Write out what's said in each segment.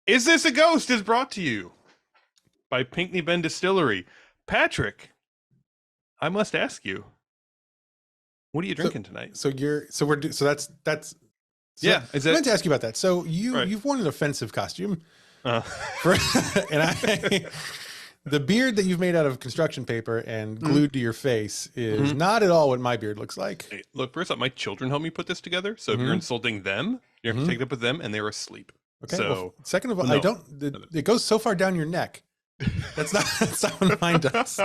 Is This a Ghost is brought to you by Pinckney Bend Distillery. Patrick, I must ask you, what are you drinking tonight? So that's Yeah, I meant to ask you about that. So Right. you've worn an offensive costume, Uh, the beard that you've made out of construction paper and glued to your face is not at all what my beard looks like. hey, look, first up, my children helped me put this together. So if you're insulting them, you have to take it up with them, and they're asleep. Okay. So, well, second of all, no. it goes so far down your neck. That's not what mine does.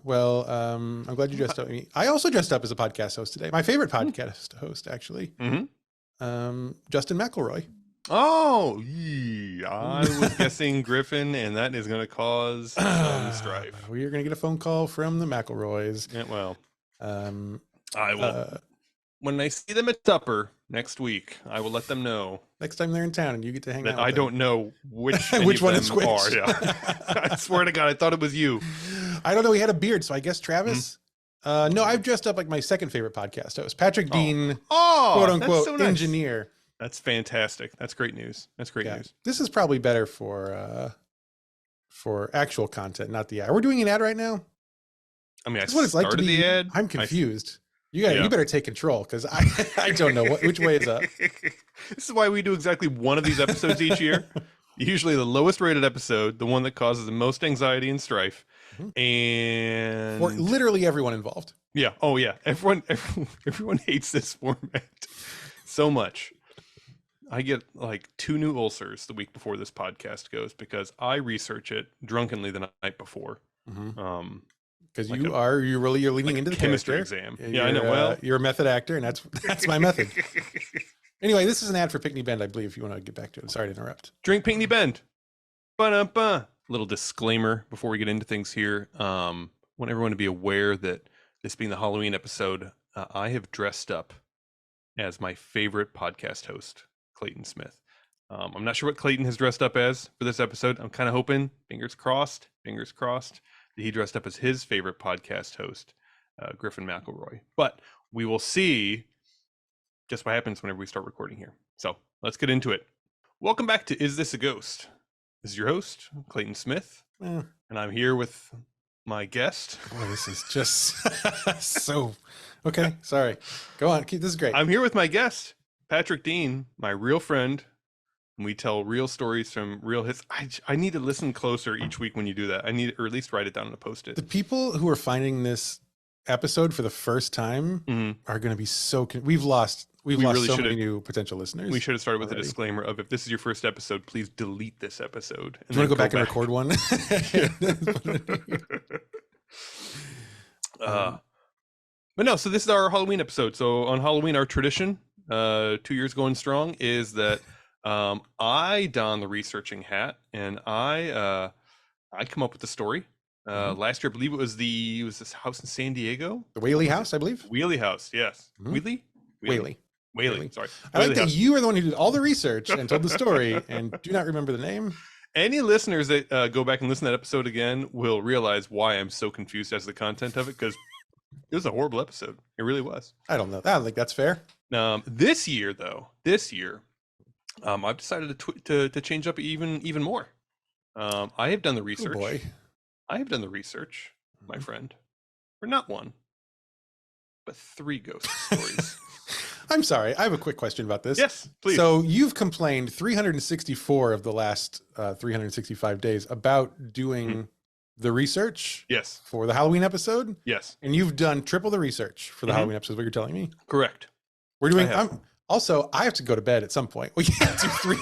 Well, I'm glad you dressed up. I also dressed up as a podcast host today. My favorite podcast host, actually. Justin McElroy. Oh, I was guessing Griffin, and that is going to cause some strife. We are going to get a phone call from the McElroys. Yeah, well, I will. When I see them at supper next week, I will let them know. Next time they're in town and you get to hang out. I don't know which which one is which. Are, yeah. I swear to God, I thought it was you. I don't know. He had a beard, so I guess Travis. No, I've dressed up like my second favorite podcast host, Patrick Dean, quote unquote, so nice. Engineer. That's fantastic. That's great news. That's great news. This is probably better for actual content, not the ad. We're doing an ad right now. I mean, that's what it's like to be the ad. I'm confused. You better take control because I don't know which way is up. This is why we do exactly one of these episodes each year. Usually the lowest rated episode, the one that causes the most anxiety and strife, and for literally everyone involved. Yeah. Oh yeah. Everyone hates this format so much. I get like 2 new ulcers the week before this podcast goes because I research it drunkenly the night before. Because like you're leaning into the chemistry exam. Yeah, I know. Well, you're a method actor, and that's my method. Anyway, this is an ad for Pinckney Bend, I believe. If you want to get back to it, sorry to interrupt. Drink Pinckney Bend. Ba-da-ba. Little disclaimer before we get into things here. Want everyone to be aware that this being the Halloween episode, I have dressed up as my favorite podcast host, Clayton Smith. I'm not sure what Clayton has dressed up as for this episode. I'm kind of hoping, fingers crossed, that he dressed up as his favorite podcast host, Griffin McElroy. But we will see just what happens whenever we start recording here. So let's get into it. Welcome back to Is This a Ghost? This is your host, Clayton Smith, and I'm here with my guest. Oh, this is just so... Okay, sorry. Go on. This is great. I'm here with my guest, Patrick Dean, my real friend. We tell real stories from real hits. I need to listen closer each week when you do that. I need, or at least write it down on a Post-it. The people who are finding this episode for the first time are going to be so... We've lost really so many new potential listeners. We should have started with a disclaimer of, if this is your first episode, please delete this episode. And do you want to go back and record one? But no, so this is our Halloween episode. So on Halloween, our tradition, 2 years going strong, is that I don the researching hat, and I come up with the story. Last year, I believe it was this house in San Diego, the Whaley House, I believe. Whaley House, yes. Whaley. Sorry. I like that you are the one who did all the research and told the story, and do not remember the name. Any listeners that go back and listen to that episode again will realize why I'm so confused as to the content of it, because it was a horrible episode. It really was. I don't know. I don't think that's fair. This year, I've decided to change up even more. I have done the research. Oh boy. I have done the research, my friend, for not 1, but 3 ghost stories. I'm sorry. I have a quick question about this. Yes, please. So you've complained 364 of the last 365 days about doing the research. Yes. For the Halloween episode. Yes. And you've done triple the research for the Halloween episode. What you're telling me? Correct. We're doing. Also, I have to go to bed at some point. We can't do 3.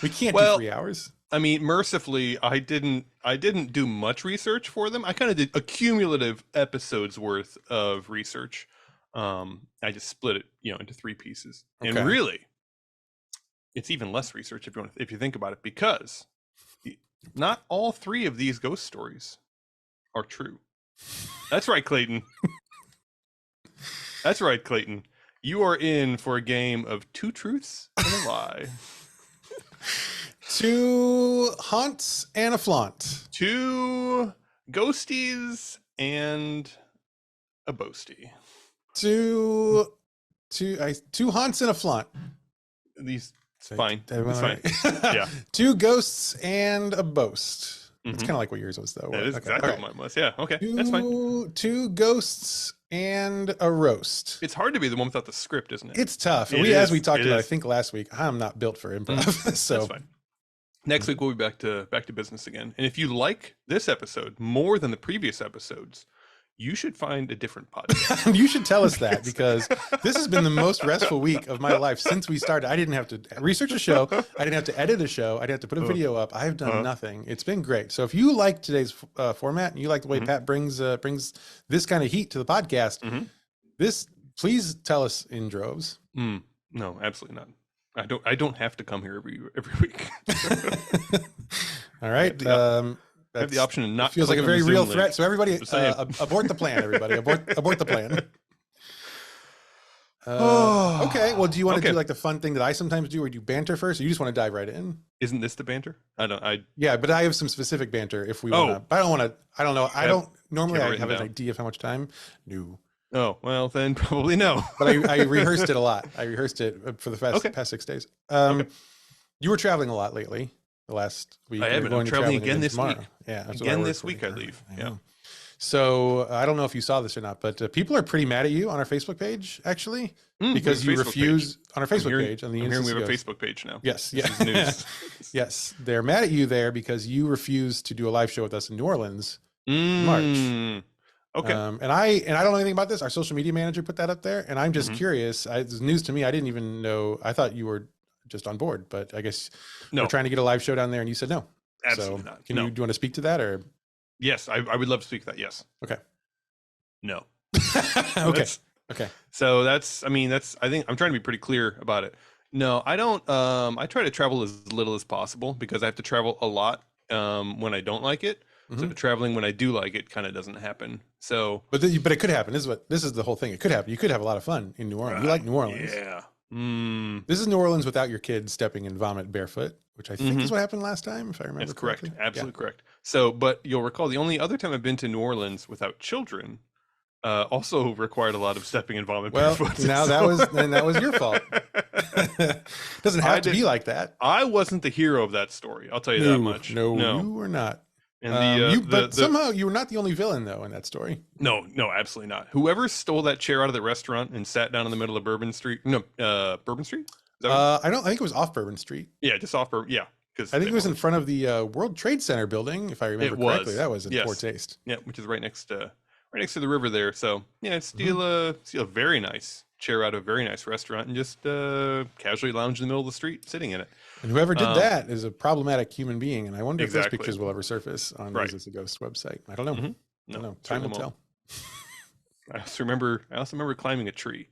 We can't do 3 hours. I mean, mercifully, I didn't do much research for them. I kind of did a cumulative episode's worth of research. I just split it, into 3 pieces. Okay. And really, it's even less research if you think about it, because not all 3 of these ghost stories are true. That's right, Clayton. That's right, Clayton. You are in for a game of 2 truths and a lie. 2 haunts and a flaunt. 2 ghosties and a boasty. 2 haunts and a flaunt. These It's fine. It's fine. Right? Yeah. 2 ghosts and a boast. It's Mm-hmm. kind of like what yours was, though. That is exactly what mine was. Yeah. Okay. That's fine. 2 ghosts and a roast. It's hard to be the one without the script, isn't it? It's tough. As we talked about, I think last week, I'm not built for improv. So that's fine. Next week we'll be back to business again. And if you like this episode more than the previous episodes, you should find a different podcast. You should tell us that, because this has been the most restful week of my life since we started. I didn't have to research a show. I didn't have to edit a show. I didn't have to put a video up. I've done nothing. It's been great. So if you like today's format and you like the way Pat brings this kind of heat to the podcast, please tell us in droves. No, absolutely not. I don't have to come here every week. All right. I have the option to not. Feels like a very real threat. So everybody, abort the plan. Everybody, abort the plan. Okay. Well, do you want to do like the fun thing that I sometimes do, where you banter first, or you just want to dive right in? Isn't this the banter? Yeah, but I have some specific banter if we want to. But I don't want to. I don't know. I don't normally. I have an idea of how much time. No. Oh, well, then probably no. But I rehearsed it a lot. I rehearsed it for the past 6 days. You were traveling a lot lately. The last week. I haven't. I'm traveling again this week. Yeah. Again this week I leave. Yeah. So I don't know if you saw this or not, but people are pretty mad at you on our Facebook page, actually, because you refuse on our Facebook page. On the I'm hearing we have a Facebook page now. Yes. Yes. Yes. They're mad at you there because you refused to do a live show with us in New Orleans in March. Okay. And I don't know anything about this. Our social media manager put that up there, and I'm just curious. It's news to me. I didn't even know. I thought you were just on board, but I guess we're trying to get a live show down there, and you said no. Absolutely not. Do you want to speak to that, or? Yes, I would love to speak to that. Yes. Okay. No. Okay. Okay. So I think I'm trying to be pretty clear about it. No, I don't. I try to travel as little as possible because I have to travel a lot when I don't like it. So the traveling when I do like it kind of doesn't happen. So, but it could happen. This is the whole thing. It could happen. You could have a lot of fun in New Orleans. You like New Orleans? Yeah. This is New Orleans without your kids stepping in vomit barefoot, which I think is what happened last time, if I remember. That's correct. Correctly. Absolutely correct. So, but you'll recall the only other time I've been to New Orleans without children also required a lot of stepping in vomit barefoot. Now that was your fault. Doesn't have to be like that. I wasn't the hero of that story. I'll tell you that much. No, you were not. And but somehow you were not the only villain, though, in that story. No, absolutely not. Whoever stole that chair out of the restaurant and sat down in the middle of Bourbon Street. No, Bourbon Street? I think it was off Bourbon Street. Yeah, just off Bourbon. Yeah. I think it was in front of the World Trade Center building, if I remember correctly. That was in poor taste. Yeah, which is right next to the river there. So yeah, steal a very nice chair out of a very nice restaurant and just casually lounge in the middle of the street, sitting in it. And whoever did that is a problematic human being, and I wonder if those pictures will ever surface on Is a Ghost website. I don't know. No, time will tell. I also remember climbing a tree.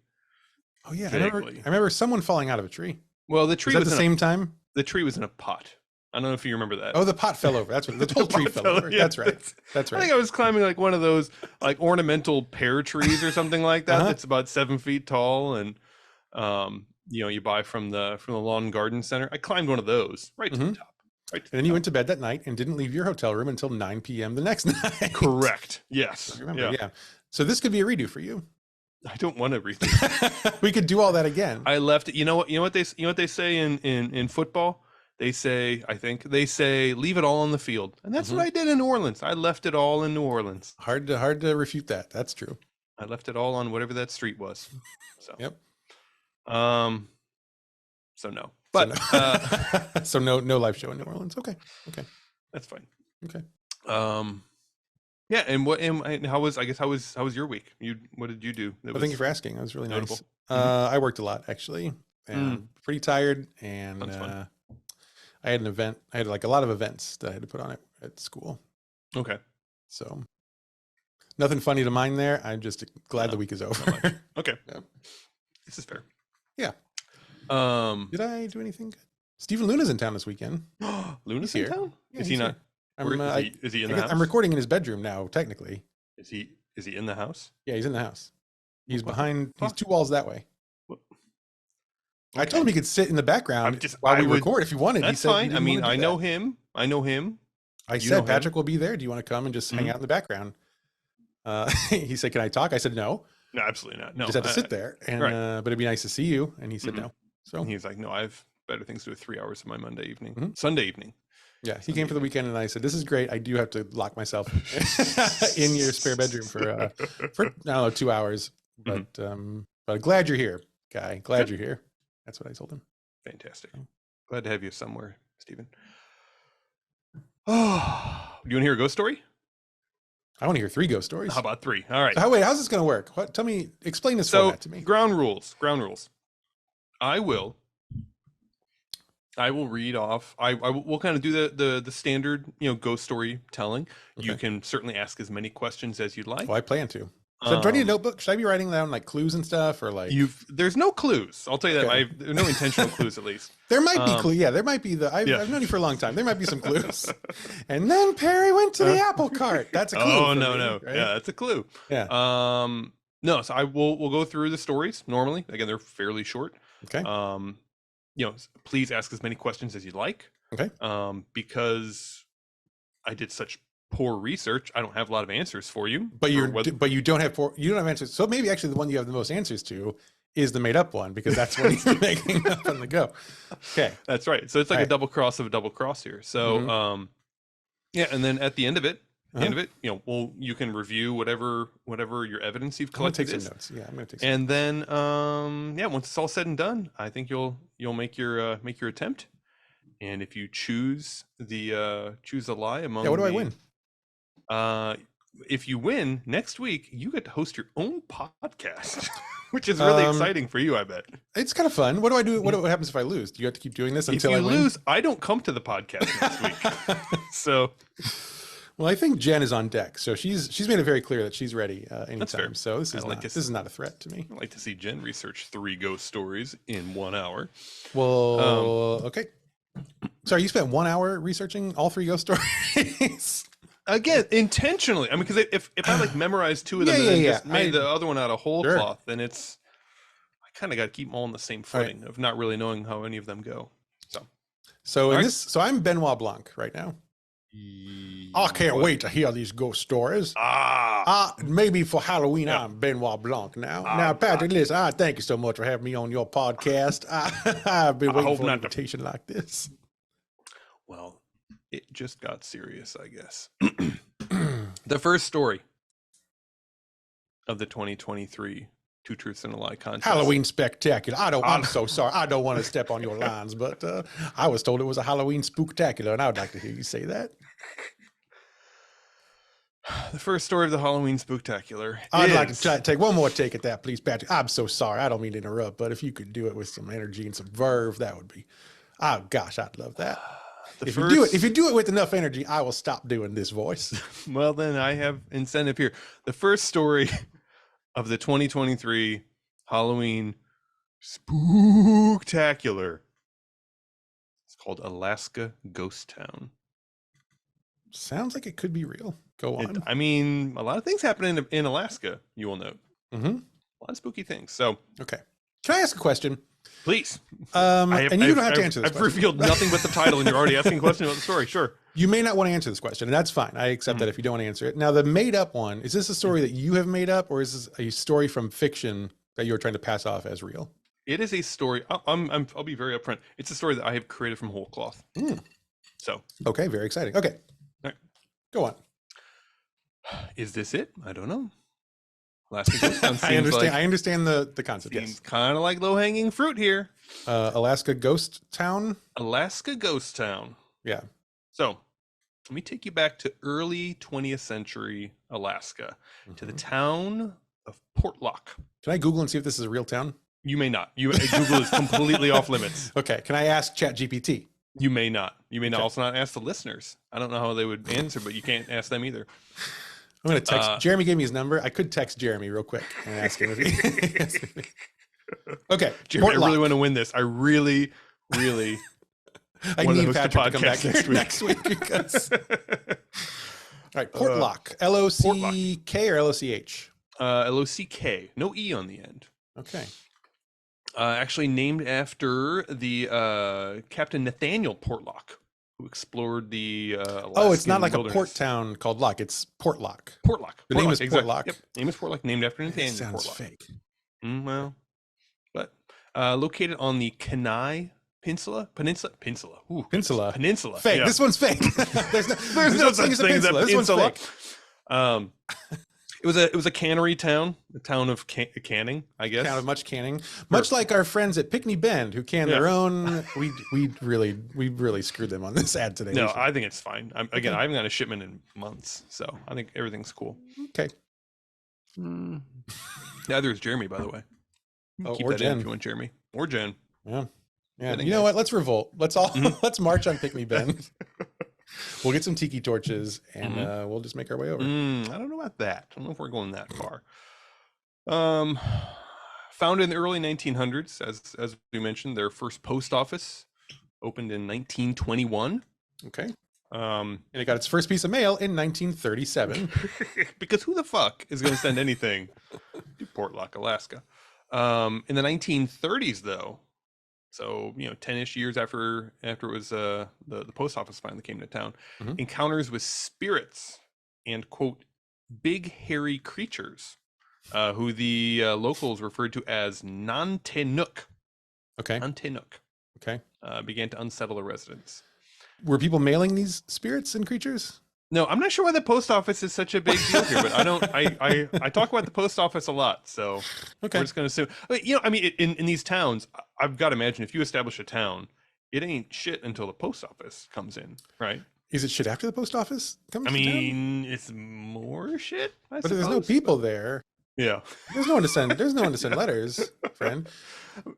Oh yeah, I remember someone falling out of a tree. Well, the tree was at the same time. The tree was in a pot. I don't know if you remember that. Oh, the pot fell over. That's what the whole tree fell over. Yeah, that's right. That's right. I think I was climbing like one of those like ornamental pear trees or something like that. That's about 7 feet tall, and you buy from the lawn and garden center. I climbed one of those right to the top. Right to and then you went to bed that night and didn't leave your hotel room until 9 p.m. the next night. Correct. Yes. I remember. Yeah. So this could be a redo for you. I don't want to redo. We could do all that again. I left. You know what they say in football. They say, leave it all on the field. And that's what I did in New Orleans. I left it all in New Orleans. Hard to refute that. That's true. I left it all on whatever that street was. So, yep. So no, but, so no live show in New Orleans. Okay. That's fine. Okay. Yeah. And how was your week? What did you do? Thank you for asking. That was really nice. I worked a lot actually, and pretty tired, and, I had an event. I had like a lot of events that I had to put on it at school. Okay. So nothing funny to mind there. I'm just glad the week is over. Okay. Yeah. This is fair. Yeah. Did I do anything good? Stephen Luna's in town this weekend. Luna's in town? Yeah, is he not? Is he in the house? I'm recording in his bedroom now, technically. Is he in the house? Yeah, he's in the house. He's behind. He's 2 walls that way. I told him he could sit in the background while we record if he wanted. That's fine. I mean, I know him. I said Patrick will be there. Do you want to come and just hang out in the background? He said, "Can I talk?" I said, "No." No, absolutely not. No, just had to sit there. And but it'd be nice to see you. And he said no. So he's like, "No, I've better things to do with 3 hours of my Monday evening, Mhm. Sunday evening. Yeah, he came for the weekend, and I said, "This is great. I do have to lock myself in your spare bedroom for I don't know 2 hours, but glad you're here, guy. Glad Good. you're here." That's what I told him. Fantastic. Glad to have you somewhere, Stephen. Oh, do you want to hear a ghost story? I want to hear 3 ghost stories. How about 3? All right. So how's this going to work? What? Tell me. Explain this format to me. Ground rules. Ground rules. I will read off. We'll kind of do the standard, ghost story telling. Okay. You can certainly ask as many questions as you'd like. Well, I plan to. So do I need a notebook? Should I be writing down like clues and stuff, or like? There's no clues. I'll tell you that. I've no intentional clues, at least. There might be clues. Yeah, there might be. I've known you for a long time. There might be some clues. And then Perry went to the apple cart. That's a clue. Oh no! Right? Yeah, that's a clue. Yeah. No. So we'll go through the stories normally. Again, they're fairly short. Okay. Please ask as many questions as you'd like. Okay. Because I did such poor research, I don't have a lot of answers for you. But you don't have answers. So maybe actually the one you have the most answers to is the made up one, because that's what you're making up on the go. Okay. That's right. So it's like a double cross of a double cross here. So and then at the end of it, you can review whatever your evidence you've collected. I'm gonna take some notes. Yeah, I'm gonna take some and then once it's all said and done, I think you'll make your attempt. And if you choose the lie among what do I win? If you win next week, you get to host your own podcast, which is really exciting for you, I bet. It's kind of fun. What do I do? What happens if I lose? Do you have to keep doing this until I win? If you lose, I don't come to the podcast next week. So, well, I think Jen is on deck, so she's made it very clear that she's ready anytime. So this is not a threat to me. I'd like to see Jen research 3 ghost stories in 1 hour. Well, okay. Sorry, you spent 1 hour researching all 3 ghost stories. Again, intentionally. I mean, because if I like memorized 2 of them and then just made the other one out of whole cloth, then I kind of got to keep them all on the same footing of not really knowing how any of them go. So I'm Benoit Blanc right now. I can't wait to hear these ghost stories. Maybe for Halloween, I'm Benoit Blanc now. Now, Patrick, listen, thank you so much for having me on your podcast. I've been waiting for an invitation like this. Well, it just got serious, I guess. The first story of the 2023 Two Truths and a Lie contest. Halloween Spectacular. I'm so sorry. I don't want to step on your lines, but I was told it was a Halloween Spooktacular, and I would like to hear you say that. The first story of the Halloween Spooktacular. I'd like to take one more take at that, please, Patrick. I'm so sorry. I don't mean to interrupt, but if you could do it with some energy and some verve, that would be. Oh gosh, I'd love that. If you do it with enough energy, I will stop doing this voice. Well, then I have incentive here. The first story of the 2023 Halloween Spooktacular. It's called Alaska Ghost Town. Sounds like it could be real. Go on. I mean, a lot of things happen in Alaska, you will note. Mm-hmm. A lot of spooky things. So, okay. Can I ask a question? Please. And you don't have to answer this question. I've revealed nothing but the title, and you're already asking a question about the story. Sure. You may not want to answer this question, and that's fine. I accept that if you don't want to answer it. Now, the made-up one, is this a story that you have made up, or is this a story from fiction that you're trying to pass off as real? It is a story. I'll be very upfront. It's a story that I have created from whole cloth. So. Okay, very exciting. Okay. All right. Go on. Is this it? I don't know. Alaska Ghost Town I understand. I understand the concept. Seems kind of like low-hanging fruit here. Alaska Ghost Town. Alaska Ghost Town. Yeah. So, let me take you back to early 20th century Alaska, to the town of Portlock. Can I Google and see if this is a real town? You may not. Google is completely off limits. Okay. Can I ask ChatGPT? You may not. You may not also not ask the listeners. I don't know how they would answer, but you can't ask them either. I'm going to text. Jeremy gave me his number. I could text Jeremy real quick and ask him if he. Okay, Jeremy, I really want to win this. I really, really. I need Patrick to come back next week because. All right, Portlock. L-O-C-K or L-O-C-H? L-O-C-K. No E on the end. Okay. Actually named after the Captain Nathaniel Portlock, who explored the Alaskan it's not like wilderness. A port town called Lock. It's Portlock. Portlock. The name is Portlock. Yep. Name is Portlock, named after Nathaniel Sounds Portlock. fake. Well, but located on the Kenai Peninsula. Ooh, Peninsula. Peninsula. Fake. Yeah. This one's fake. There's no such thing as a This one's peninsula. fake. It was a cannery town, the town of canning, I guess. Kind of much canning, much like our friends at Pickney Bend who can their own. We really screwed them on this ad today. No, I think it's fine. I haven't got a shipment in months, so I think everything's cool. Okay. Neither is Jeremy, by the way. Keep or that Jen. in if you want Jeremy or Jen. Yeah. You Good know what? Let's revolt. Let's all Mhm. let's march on Pickney Bend. We'll get some tiki torches and we'll just make our way over. I don't know about that. I don't know if we're going that far. Founded in the early 1900s, as we mentioned, their first post office opened in 1921. Okay. And it got its first piece of mail in 1937. Because who the fuck is going to send anything to Portlock, Alaska? In the 1930s, though, so 10-ish years after it was the post office finally came to town, encounters with spirits and quote big hairy creatures, who the locals referred to as Nantinuk. Okay. Nantinuk. Okay. Began to unsettle the residents. Were people mailing these spirits and creatures? No, I'm not sure why the post office is such a big deal here, but I talk about the post office a lot, so Okay. we're just going to assume. In these towns, I've got to imagine if you establish a town, it ain't shit until the post office comes in, right? Is it shit after the post office comes I to town? mean, it's more shit, I But there's no suppose. people there. Yeah. There's no one to send. There's no one to send letters, friend.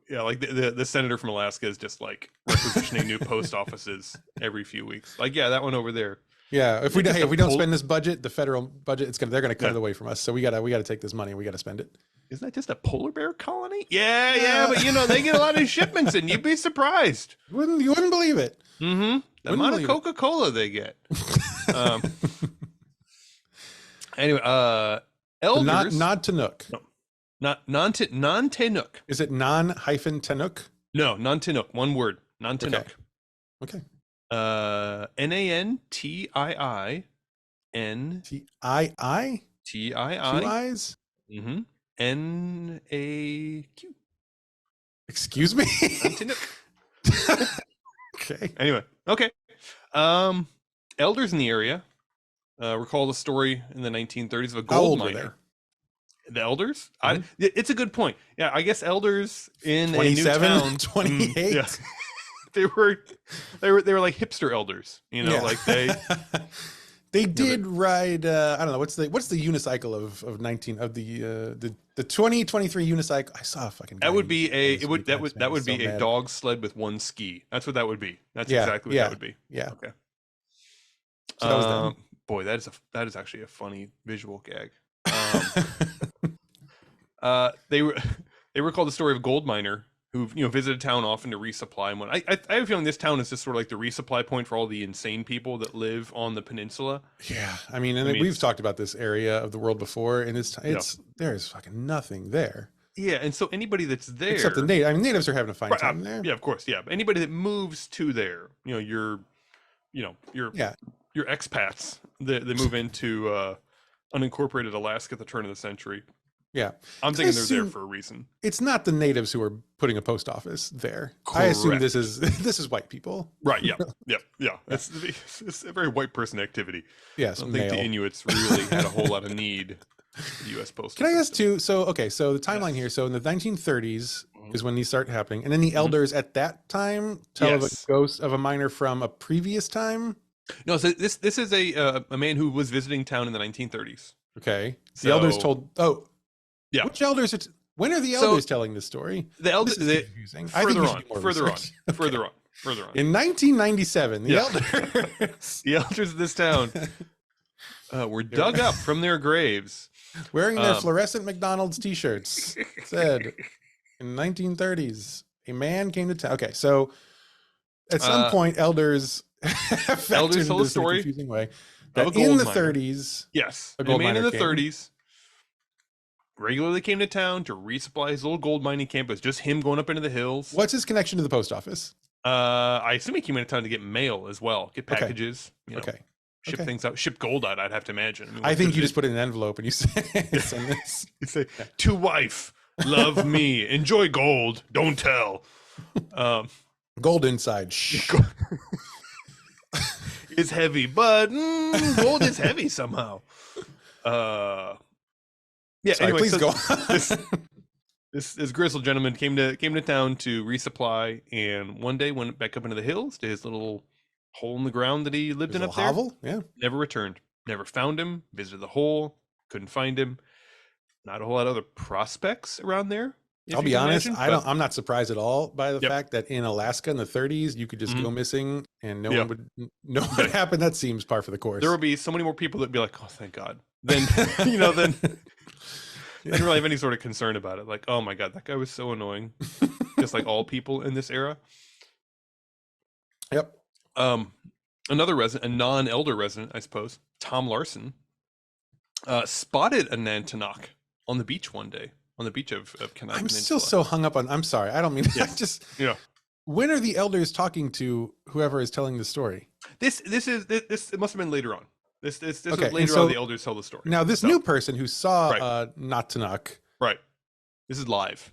Yeah, like the senator from Alaska is just like requisitioning new post offices every few weeks. Like, yeah, that one over there. Yeah, if we don't spend this budget, the federal budget, they're gonna cut Yeah. it away from us. So we gotta take this money and we gotta spend it. Isn't that just a polar bear colony? Yeah, but they get a lot of shipments in. You'd be surprised. You wouldn't believe it. Mm-hmm. The amount of Coca-Cola they get. Anyway, elders. Not Tanuk. No, non-Tenuk. Is it non-Tanuk? No, non-Tenuk. One word. Non-Tenuk. Okay. Nantiin. Tii. Tii. Two eyes. Mm-hmm. Naq. Excuse me. Non-Tenuk. Okay. Anyway, okay. Elders in the area recall the story in the 1930s of a How gold old were miner. The elders? Mhm. It's a good point. Yeah, I guess elders in a new 27, town. 28. Yeah. they were like hipster elders, like they They did ride. I don't know what's the unicycle of 19 of the 2023 unicycle. I saw a fucking. that would be a this it would week, that man. would It's that would so be a mad. dog sled with one ski. That's what that would be. That's Yeah, exactly what yeah, that would be. Yeah. Okay. So that was them. Boy, that is actually a funny visual gag. They recall the story of a gold miner who visited town often to resupply. And I have a feeling this town is just sort of like the resupply point for all the insane people that live on the peninsula. Yeah, I mean, we've talked about this area of the world before, and there's fucking nothing there. Yeah, and so anybody that's there, except the natives. I mean, natives are having a fine time there. Yeah, of course. Yeah, but anybody that moves to there, your expats that move into unincorporated Alaska at the turn of the century. Yeah, I'm thinking they're there for a reason. It's not the natives who are putting a post office there. I assume this is white people. Right. Yeah. Yeah. It's a very white person activity. Yes, I don't think the Inuits really had a whole lot of need for the U.S. Postal. Can I ask too? So the timeline here. So in the 1930s is when these start happening, and then the elders at that time tell of a ghost of a miner from a previous time. No, so this is a man who was visiting town in the 1930s. Okay, the elders told. Oh, yeah. Which elders? When are the elders telling this story? The elders. Confusing. Further on. In 1997, the elders of this town were dug up from their graves, wearing their fluorescent McDonald's T-shirts. Said in 1930s, a man came to town. Okay, so at some point, elders told the story in a confusing way that in the 30s, yes, a man in the 30s regularly came to town to resupply his little gold mining camp. It was just him going up into the hills. What's his connection to the post office? I assume he came into town to get mail as well, get packages. Ship things out, ship gold out. I'd have to imagine. I think you just put it in an envelope and you say, "Send this." You say, "To wife, love me, enjoy gold, don't tell." Gold inside. Shh. It's heavy, but gold is heavy somehow. Yeah. Sorry, Anyway, please so go this on. this grizzled gentleman came to town to resupply, and one day went back up into the hills to his little hole in the ground that he lived His in little up there. hovel, yeah. Never returned. Never found him. Visited the hole. Couldn't find him. Not a whole lot of other prospects around there. I'll be honest, I'm not surprised at all by the Yep. fact that in Alaska in the 30s, you could just go missing and no Yeah. one would know what happened. That seems par for the course. There will be so many more people that'd be like, oh, thank God. Then, then I didn't really have any sort of concern about it. Like, oh my God, that guy was so annoying. Just like all people in this era. Yep. Another resident, a non-elder resident, I suppose, Tom Larson, spotted a Nantinaq on the beach one day, on the beach of Kenai I'm Peninsula. still so hung up on, I'm sorry, I don't mean, I just, when are the elders talking to whoever is telling the story? This it must have been later on. This Okay, was later on the elders tell the story. Now this new person who saw Nantinaq. Right. This is live.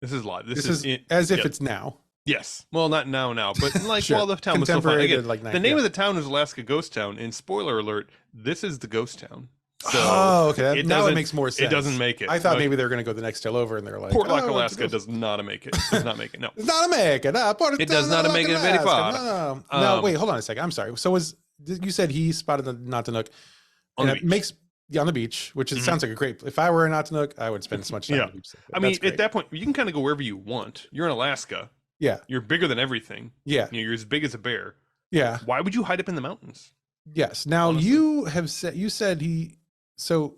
This is as if it's now. Yes. Well, not now, but like Sure. while the town was still fine. Again, like the name of the town is Alaska Ghost Town, and spoiler alert, this is the ghost town. So okay. Now it makes more sense. It doesn't make it. I thought maybe they were going to go the next hill over, and they're like, Port Lock, Alaska does not make it. Does not make it. No. Does not make it. It does not make it very far. No, wait, hold on a second. I'm sorry. So you said he spotted the Nantinaq on the beach. On the beach, which sounds like a great. If I were in Nantinaq, I would spend as much time on the beach. I mean, at that point, you can kind of go wherever you want. You're in Alaska. Yeah. You're bigger than everything. Yeah. You're as big as a bear. Yeah. Why would you hide up in the mountains? Yes. Now you said he, so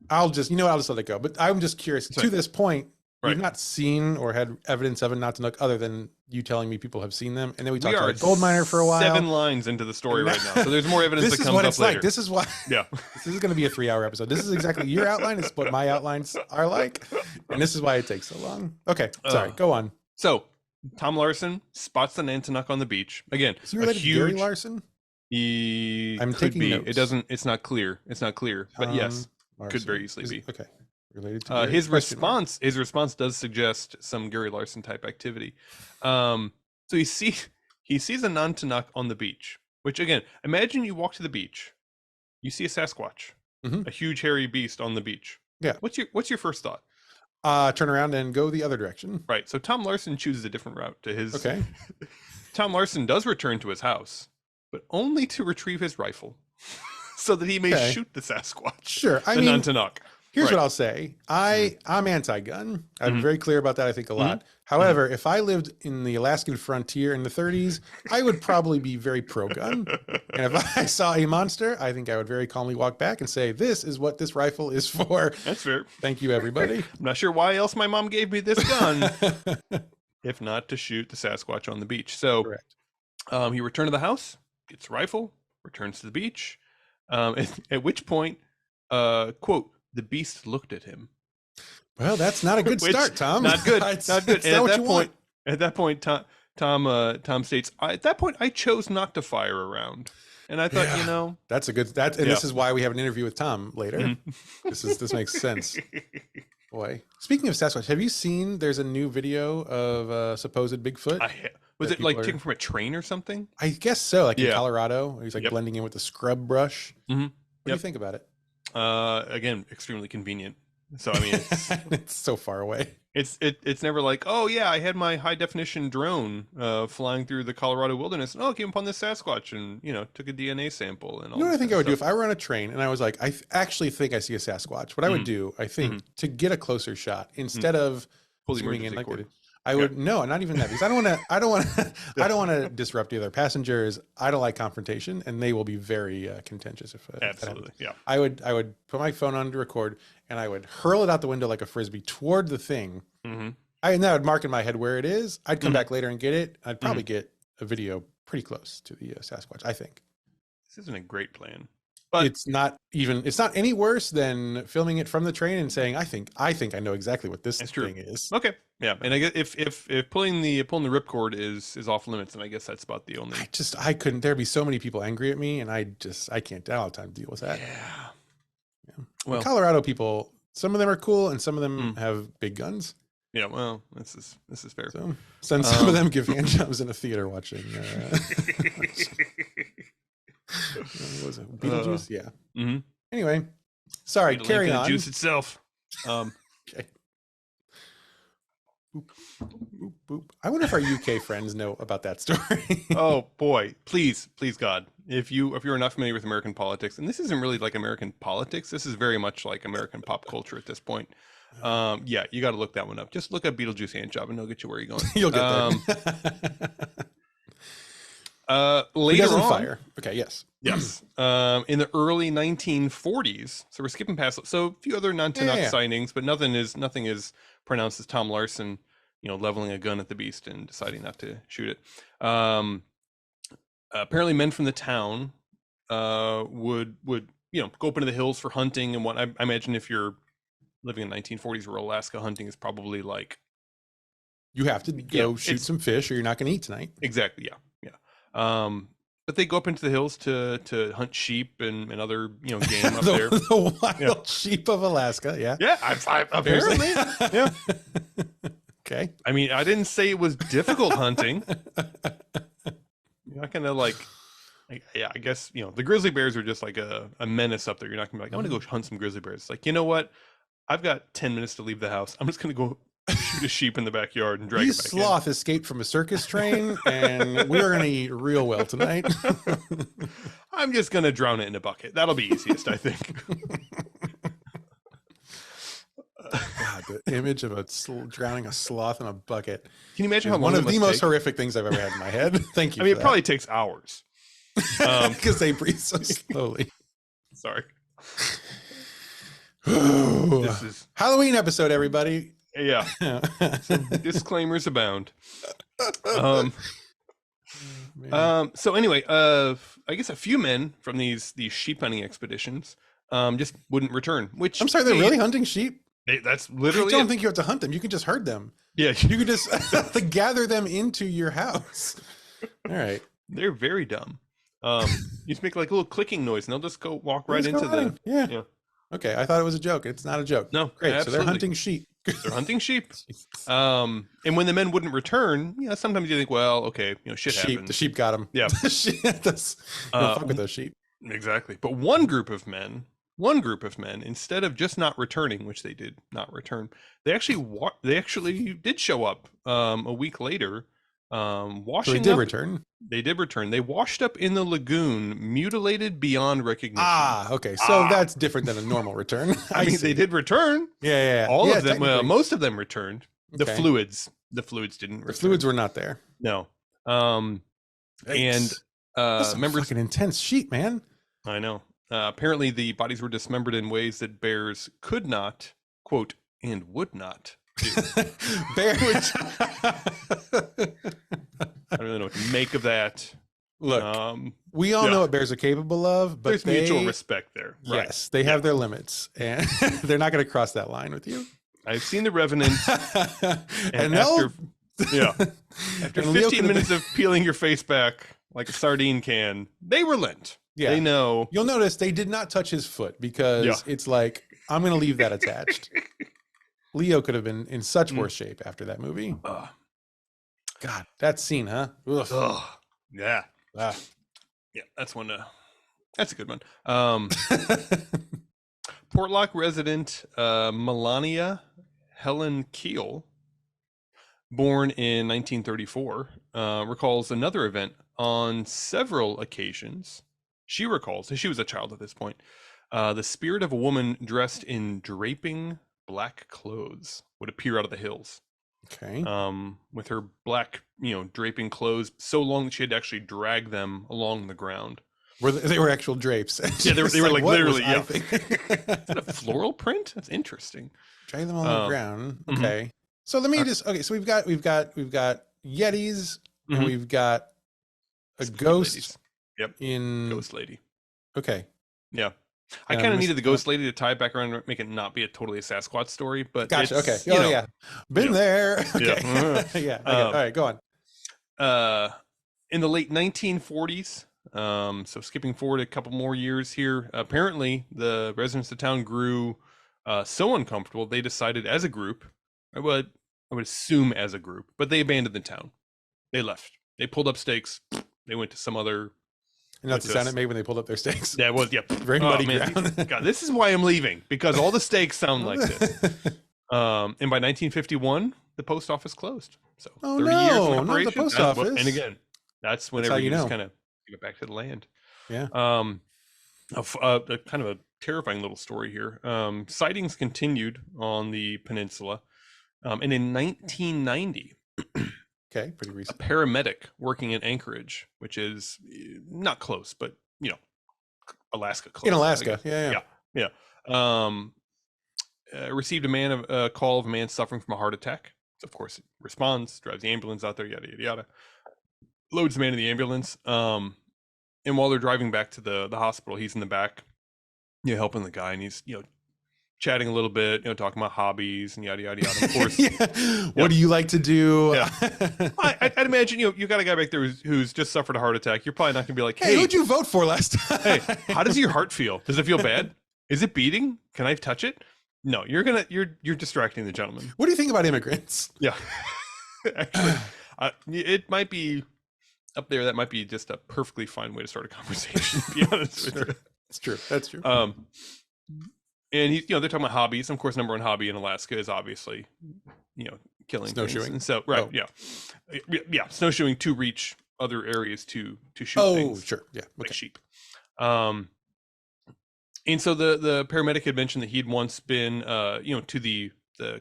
I'll just let it go. But I'm just curious to this point, we've not seen or had evidence of a Nantinaq other than you telling me people have seen them. And then we talked about a gold miner for a while. 7 lines into the story right now. So there's more evidence that comes up later. This is why. Yeah. This is going to be a 3-hour episode. This is exactly your outline. Is what my outlines are like. And this is why it takes so long. Okay. Sorry. Go on. So Tom Larson spots the Nantinaq on the beach. Again, is he related to Gary Larson? I'm taking notes. It's not clear. But yes, Larson could very easily be. Okay. Related to his response does suggest some Gary Larson type activity. So he sees a Nantinaq on the beach, which again, imagine you walk to the beach, you see a Sasquatch, a huge hairy beast on the beach. Yeah. What's your first thought? Turn around and go the other direction. Right. So Tom Larson chooses a different route to his. Okay. Tom Larson does return to his house, but only to retrieve his rifle, so that he may shoot the Sasquatch. Sure. I mean, Nantinaq. Here's what I'll say. I'm anti-gun. I'm very clear about that, I think, a lot. However, if I lived in the Alaskan frontier in the 30s, I would probably be very pro-gun. And if I saw a monster, I think I would very calmly walk back and say, this is what this rifle is for. That's fair. Thank you, everybody. I'm not sure why else my mom gave me this gun, if not to shoot the Sasquatch on the beach. So he returned to the house, gets a rifle, returns to the beach, at which point, quote, the beast looked at him. Well, that's not a good start, Tom. Not good. Not good. At that point, Tom states, at that point, I chose not to fire a round. And I thought, that's a good. This is why we have an interview with Tom later. This makes sense. Boy, speaking of Sasquatch, have you seen? There's a new video of supposed Bigfoot. Was it like taken from a train or something? I guess so. Like in Colorado, he's like blending in with the scrub brush. What do you think about it? Again, extremely convenient. So I mean, it's so far away. It's never like, oh yeah, I had my high definition drone flying through the Colorado wilderness, and came upon this Sasquatch, and took a DNA sample and all. You know what I think I would do if I were on a train and I was like, I actually think I see a Sasquatch. What I would do, I think, to get a closer shot, instead of zooming in like I would not even that, because I don't want to disrupt the other passengers. I don't like confrontation, and they will be very contentious if absolutely. I would put my phone on to record, and I would hurl it out the window like a frisbee toward the thing. And that would mark in my head where it is. I'd come back later and get it. I'd probably get a video pretty close to the Sasquatch, I think. This isn't a great plan. But it's not any worse than filming it from the train and saying, I think I know exactly what this thing is. Okay. Yeah. And I guess if pulling the ripcord is off limits, then I guess that's about the only. I couldn't. There'd be so many people angry at me, and I can't. I don't have time to deal with that. Yeah. Well, Colorado people, some of them are cool, and some of them have big guns. Yeah, well, this is fair. So some of them give hand jobs in a theater watching. What was it? Beetlejuice? Yeah. Mm-hmm. Anyway, sorry. Carry on. Juice itself. Okay. Boop, boop, boop. I wonder if our UK friends know about that story. Oh boy, please, God, if you're not familiar with American politics, and this isn't really like American politics, this is very much like American pop culture at this point. Yeah, you got to look that one up. Just look up Beetlejuice hand job, and they'll get you where you're going. You'll get there. Later on, fire. Okay, yes. Yes. In the early 1940s, so we're skipping past. So a few other non-Tanakh sightings, but nothing is pronounced as Tom Larson, leveling a gun at the beast and deciding not to shoot it. Apparently, men from the town would go up into the hills for hunting and what. I imagine if you're living in 1940s rural Alaska, hunting is probably like you have to go shoot some fish, or you're not going to eat tonight. Exactly. Yeah. But they go up into the hills to hunt sheep and other game up there. The wild sheep of Alaska. Yeah. Yeah. Apparently. Yeah. Okay. I mean, I didn't say it was difficult hunting. You're not gonna I guess the grizzly bears are just like a menace up there. You're not gonna be like, I'm gonna go hunt some grizzly bears. It's like, you know what? I've got 10 minutes to leave the house. I'm just gonna go shoot a sheep in the backyard and drag it back sloth escaped from a circus train, and we're gonna eat real well tonight. I'm just gonna drown it in a bucket. That'll be easiest, I think. God, the image of drowning a sloth in a bucket. Can you imagine how long one of the most horrific things I've ever had in my head? Thank you. I mean, it probably takes hours because they breathe so slowly. Sorry. This is Halloween episode, everybody. Yeah. Disclaimers abound. So anyway, I guess a few men from these sheep hunting expeditions just wouldn't return. Which I'm sorry, they're really hunting sheep? That's literally. I don't think you have to hunt them. You can just herd them. Yeah, you can just gather them into your house. All right. They're very dumb. You just make like a little clicking noise, and they'll just go walk right into the. Yeah. Okay, I thought it was a joke. It's not a joke. No, great. Absolutely. So they're hunting sheep. They're hunting sheep. And when the men wouldn't return, sometimes you think, well, okay, shit happens. The sheep got them. Yeah. Don't fuck with those sheep. Exactly. But one group of men, instead of just not returning, which they did not return, they actually did show up a week later. Washing so they did up, return. They did return. They washed up in the lagoon, mutilated beyond recognition. Okay. So that's different than a normal return. I mean, they did return. Yeah. All of them. Well, most of them returned. Okay. The fluids didn't return. The fluids were not there. No. And members, fucking intense sheep, man. I know. Apparently, the bodies were dismembered in ways that bears could not, quote, and would not do. Bears. I don't really know what to make of that. Look, we all know what bears are capable of, but there's mutual respect there. Right? Yes, they have their limits, and they're not going to cross that line with you. I've seen The Revenant, and after 15 minutes of peeling your face back like a sardine can, they relent. Yeah. They know. You'll notice they did not touch his foot because it's like, I'm going to leave that attached. Leo could have been in such worse shape after that movie. God, that scene, huh? Ugh. Yeah. Yeah, that's one. That's a good one. Portlock resident Melania Helen Keel, born in 1934, recalls another event on several occasions. She recalls, she was a child at this point, the spirit of a woman dressed in draping black clothes would appear out of the hills. Okay. With her black, draping clothes so long that she had to actually drag them along the ground. They were actual drapes. Yeah, they were like literally. Yeah. Is that a floral print? That's interesting. Drag them along the ground. Okay. Mm-hmm. So let me so we've got Yetis, and we've got a ghost. Ladies. Yep. In ghost lady. Okay. Yeah. I kind of needed the ghost lady to tie it back around and make it not be totally a Sasquatch story, but gotcha. Okay. Been there. Okay. Yeah. All right. Go on. In the late 1940s, so skipping forward a couple more years here, apparently the residents of town grew so uncomfortable they decided as a group, well, I would assume as a group, but they abandoned the town. They left. They pulled up stakes. They went to some other. And that's the sound it made when they pulled up their stakes. Yeah, it was. Yeah, very muddy ground. God, this is why I'm leaving, because all the stakes sound like this. And by 1951, the post office closed. So 30 years of operation. Not the post office. And again, that's whenever you just kind of give it back to the land. Yeah. A kind of a terrifying little story here. Sightings continued on the peninsula, and in 1990. Okay, pretty recent. A paramedic working in Anchorage, which is not close, but Alaska close. In Alaska, yeah. Received a call of a man suffering from a heart attack. So of course, it responds, drives the ambulance out there, yada yada yada. Loads the man in the ambulance. And while they're driving back to the hospital, he's in the back, helping the guy, and he's chatting a little bit, talking about hobbies and yada yada yada. Of course, what do you like to do? Yeah. I'd imagine you got a guy back there who's just suffered a heart attack. You're probably not gonna be like, hey, who'd you vote for last time? Hey, how does your heart feel? Does it feel bad? Is it beating? Can I touch it? No, you're distracting the gentleman. What do you think about immigrants? Yeah, actually, it might be up there. That might be just a perfectly fine way to start a conversation. To be honest with you. That's true. That's true. And they're talking about hobbies. Of course, number one hobby in Alaska is obviously, killing snowshoeing. Things. And so, right, yeah, snowshoeing to reach other areas to shoot things. Oh, sure, yeah, like sheep. And so the paramedic had mentioned that he'd once been, to the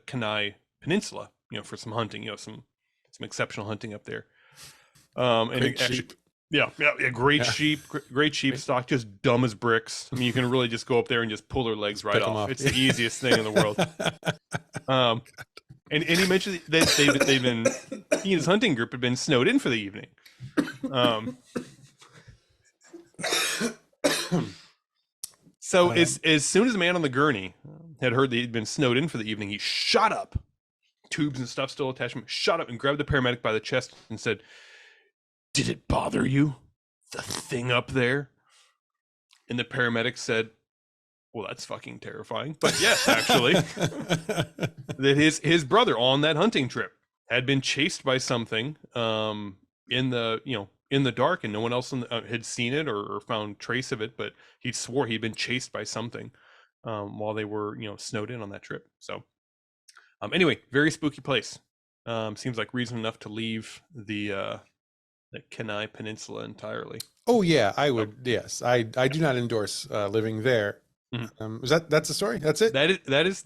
Kenai Peninsula, for some hunting, some exceptional hunting up there. And great actually, sheep. Yeah, sheep, great sheep stock, just dumb as bricks. I mean, you can really just go up there and just pull their legs right off. It's the easiest thing in the world. And he mentioned that they've been, he and his hunting group had been snowed in for the evening. So as soon as the man on the gurney had heard that he'd been snowed in for the evening, he shot up, tubes and stuff still attached to him, shot up and grabbed the paramedic by the chest and said, "Did it bother you? The thing up there?" And the paramedic said, "Well, that's fucking terrifying. But yes, actually, that his brother on that hunting trip had been chased by something in the dark, and no one else had seen it or found trace of it, but he swore he'd been chased by something while they were snowed in on that trip." So anyway, very spooky place. Seems like reason enough to leave the Kenai Peninsula entirely. Oh yeah, I would. Yes, I do not endorse living there. Mm-hmm. That's the story? That's it? That is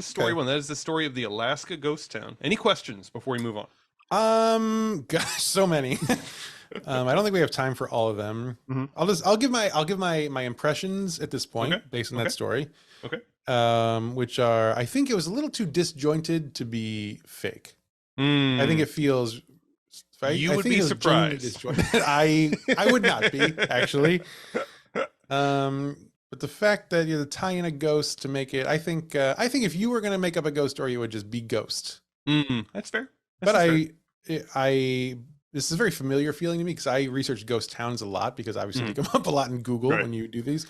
story one. That is the story of the Alaska ghost town. Any questions before we move on? Gosh, so many. I don't think we have time for all of them. Mm-hmm. I'll give my impressions at this point based on that story. Okay. Which are, I think it was a little too disjointed to be fake. I think it feels. You would be surprised. I would not be, actually. But the fact that you tie in a ghost to make it, I think if you were going to make up a ghost story, it would just be ghost. That's fair. This is a very familiar feeling to me because I research ghost towns a lot because obviously they come up a lot in Google when you do these.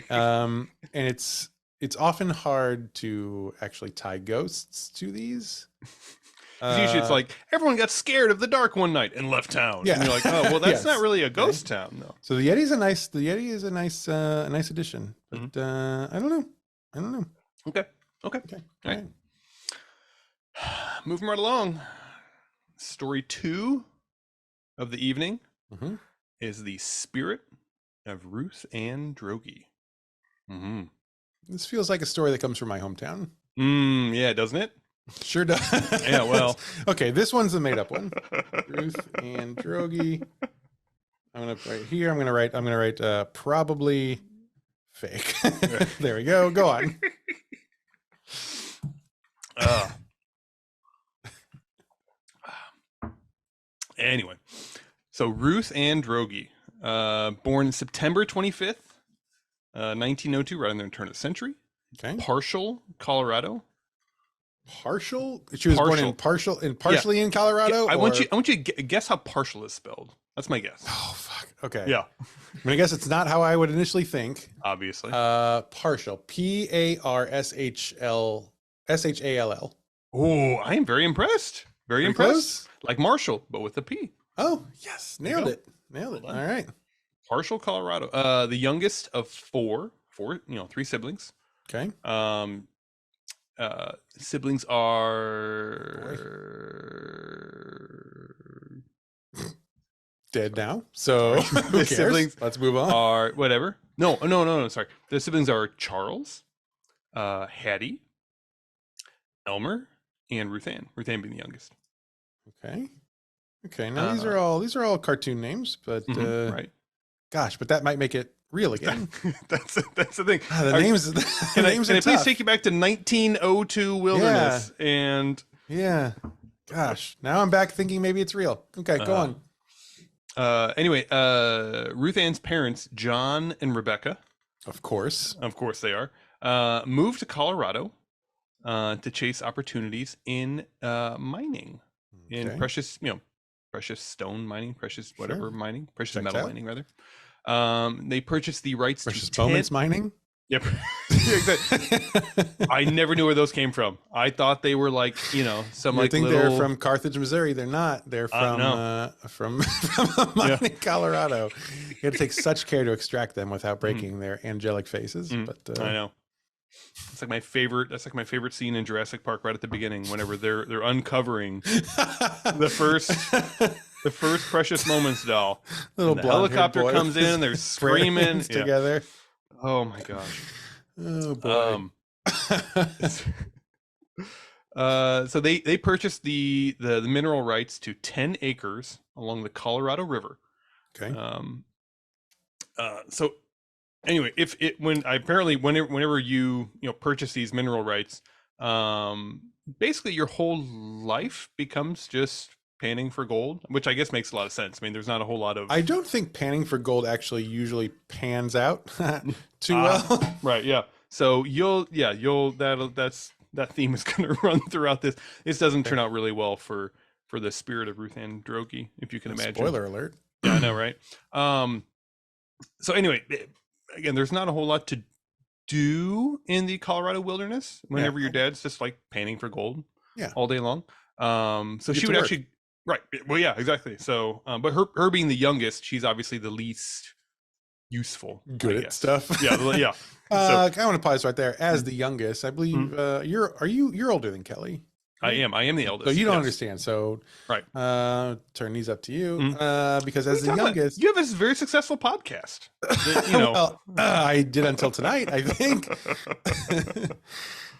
And it's often hard to actually tie ghosts to these. Usually it's like everyone got scared of the dark one night and left town. Yeah. And you're like, oh, well, that's not really a ghost town, though. So the Yeti is a nice addition. But I don't know. Okay. All right. Moving right along. Story 2 of the evening is the spirit of Ruth Ann Droege. This feels like a story that comes from my hometown. Yeah, doesn't it? Sure does. Yeah, well. Okay, this one's a made up one. Ruth Ann Droege. I'm gonna write probably fake. There we go. Go on. Anyway, so Ruth Ann Droege, born September 25th, 1902, right in the turn of the century. Okay. Partial, Colorado. Partial? She was born in partially in Colorado? I want you to guess how partial is spelled. That's my guess. Oh, fuck. Okay. Yeah. I'm going to guess it's not how I would initially think. Obviously. Partial. Parshall. Oh, I am very impressed. Very Pretty impressed. close? Like Marshall, but with a P. Oh, yes. There you Nailed go. it. Nailed it. Well All done. right. Partial Colorado. The youngest of four, three siblings. Okay. Siblings Boy. are Dead now. So sorry. who The cares? siblings Let's move on. are whatever. No. Sorry. The siblings are Charles, Hattie, Elmer, and Ruth Ann. Ruth Ann being the youngest. Okay. Okay. Now these are all cartoon names, but right. gosh, but that might make it real again. That's the thing. The names, the names can are I please tough. take you back to 1902 Wilderness and Yeah. Gosh, now I'm back thinking maybe it's real. Okay, go on. Anyway, Ruth Ann's parents, John and Rebecca, Of course they are, moved to Colorado to chase opportunities in mining, in Okay. precious stone mining, precious whatever mining, precious Checks metal out. mining rather. They purchased the rights Precious to moments mining. Yep. I never knew where those came from. I thought they were like, some You like think little... they're from Carthage, Missouri? They're not. They're from no. from a mine in Colorado. You had to take such care to extract them without breaking their angelic faces. But I know. It's like my favorite. That's like my favorite scene in Jurassic Park, right at the beginning, whenever they're uncovering the first Precious Moments doll. Little and the helicopter boy comes in, they're screaming together. Oh my gosh. Oh boy. So they purchased the mineral rights to 10 acres along the Colorado River. Okay. So anyway, whenever you purchase these mineral rights, basically your whole life becomes just panning for gold, which I guess makes a lot of sense. I mean, there's not a whole lot of... I don't think panning for gold actually usually pans out too well. Right. Yeah. So that theme is going to run throughout this. This doesn't turn out really well for the spirit of Ruth Ann Droege, if you can imagine. Spoiler alert. Yeah, I know, right? So anyway, again, there's not a whole lot to do in the Colorado wilderness whenever your dad's just like panning for gold all day long. So she would actually... Right. Well, yeah, exactly. So, but her being the youngest, she's obviously the least useful. Good at stuff. Yeah. Yeah. I want to pause right there. As the youngest, I believe you're older than Kelly. Right? I am the eldest. So you don't understand. So right. Turn these up to you because as the youngest, you have a very successful podcast. That, well, I did until tonight, I think.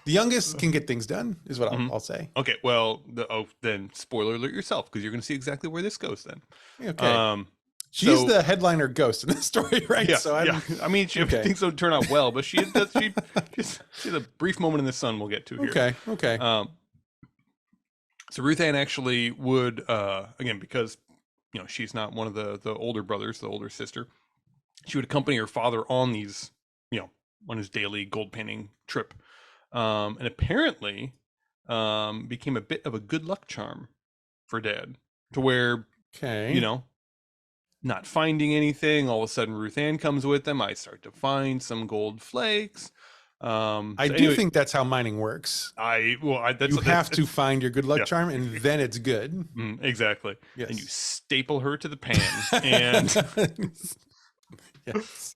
The youngest can get things done, is what I'll say. Okay, well, then spoiler alert yourself, because you're going to see exactly where this goes. Then, okay. She's the headliner ghost in the story, right? Yeah, so I mean, things don't turn out well, but she's a brief moment in the sun we'll get to here. Okay. So Ruth Ann actually would, again, because she's not one of the older brothers, the older sister, she would accompany her father on these, on his daily gold panning trip. And apparently became a bit of a good luck charm for Dad, to where, not finding anything, all of a sudden Ruth Ann comes with them. I start to find some gold flakes. I do think that's how mining works. You have to find your good luck charm, and then it's good. Exactly. Yes. And you staple her to the pan, and yes.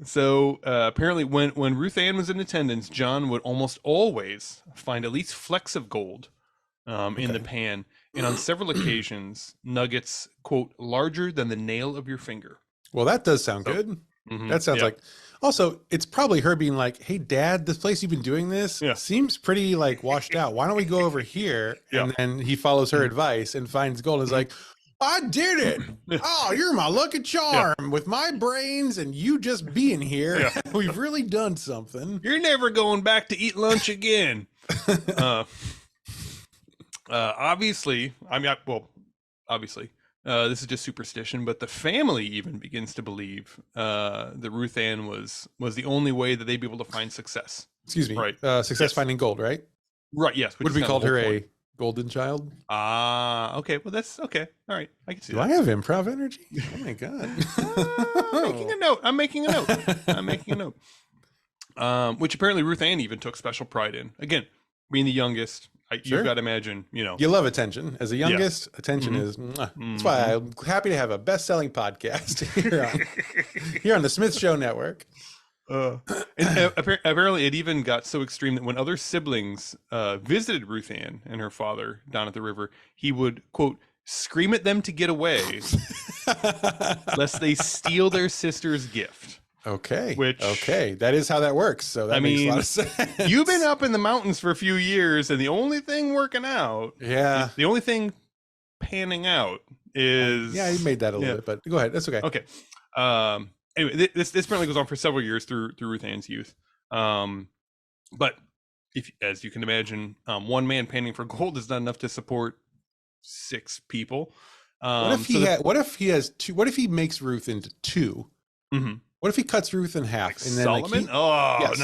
So apparently when Ruth Ann was in attendance, John would almost always find at least flecks of gold in the pan, and on several occasions nuggets, quote, larger than the nail of your finger. Well, that does sound good. That sounds like... Also, it's probably her being like, hey, Dad, this place you've been doing this seems pretty like washed out. Why don't we go over here? And then he follows her advice and finds gold and is like, I did it. Oh, you're my lucky charm. With my brains and you just being here, we've really done something. You're never going back to eat lunch again. Obviously, this is just superstition, but the family even begins to believe that Ruth Ann was the only way that they'd be able to find success. Excuse me. Right. Success finding gold, right? Right, yes. Would we call her a golden child? Okay. Well, that's okay. All right. I can see that. Do I have improv energy? Oh my God. I'm making a note. Which apparently Ruth Ann even took special pride in. Again, being the youngest, Sure. You've got to imagine, You love attention. As the youngest, attention is. Mwah. That's why I'm happy to have a best-selling podcast here on the Smith Show Network. And apparently, it even got so extreme that when other siblings visited Ruth Ann and her father down at the river, he would, quote, scream at them to get away, lest they steal their sister's gift. Okay. That is how that works. So that makes a lot of sense. You've been up in the mountains for a few years, and the only thing working out, the only thing panning out is you made that a little bit, but go ahead. That's okay. Okay. Anyway, this apparently goes on for several years through Ruth Ann's youth. But if, as you can imagine, one man panning for gold is not enough to support 6 people. What if he makes Ruth into 2? Mm-hmm. What if he cuts Ruth in half? Like and then Solomon?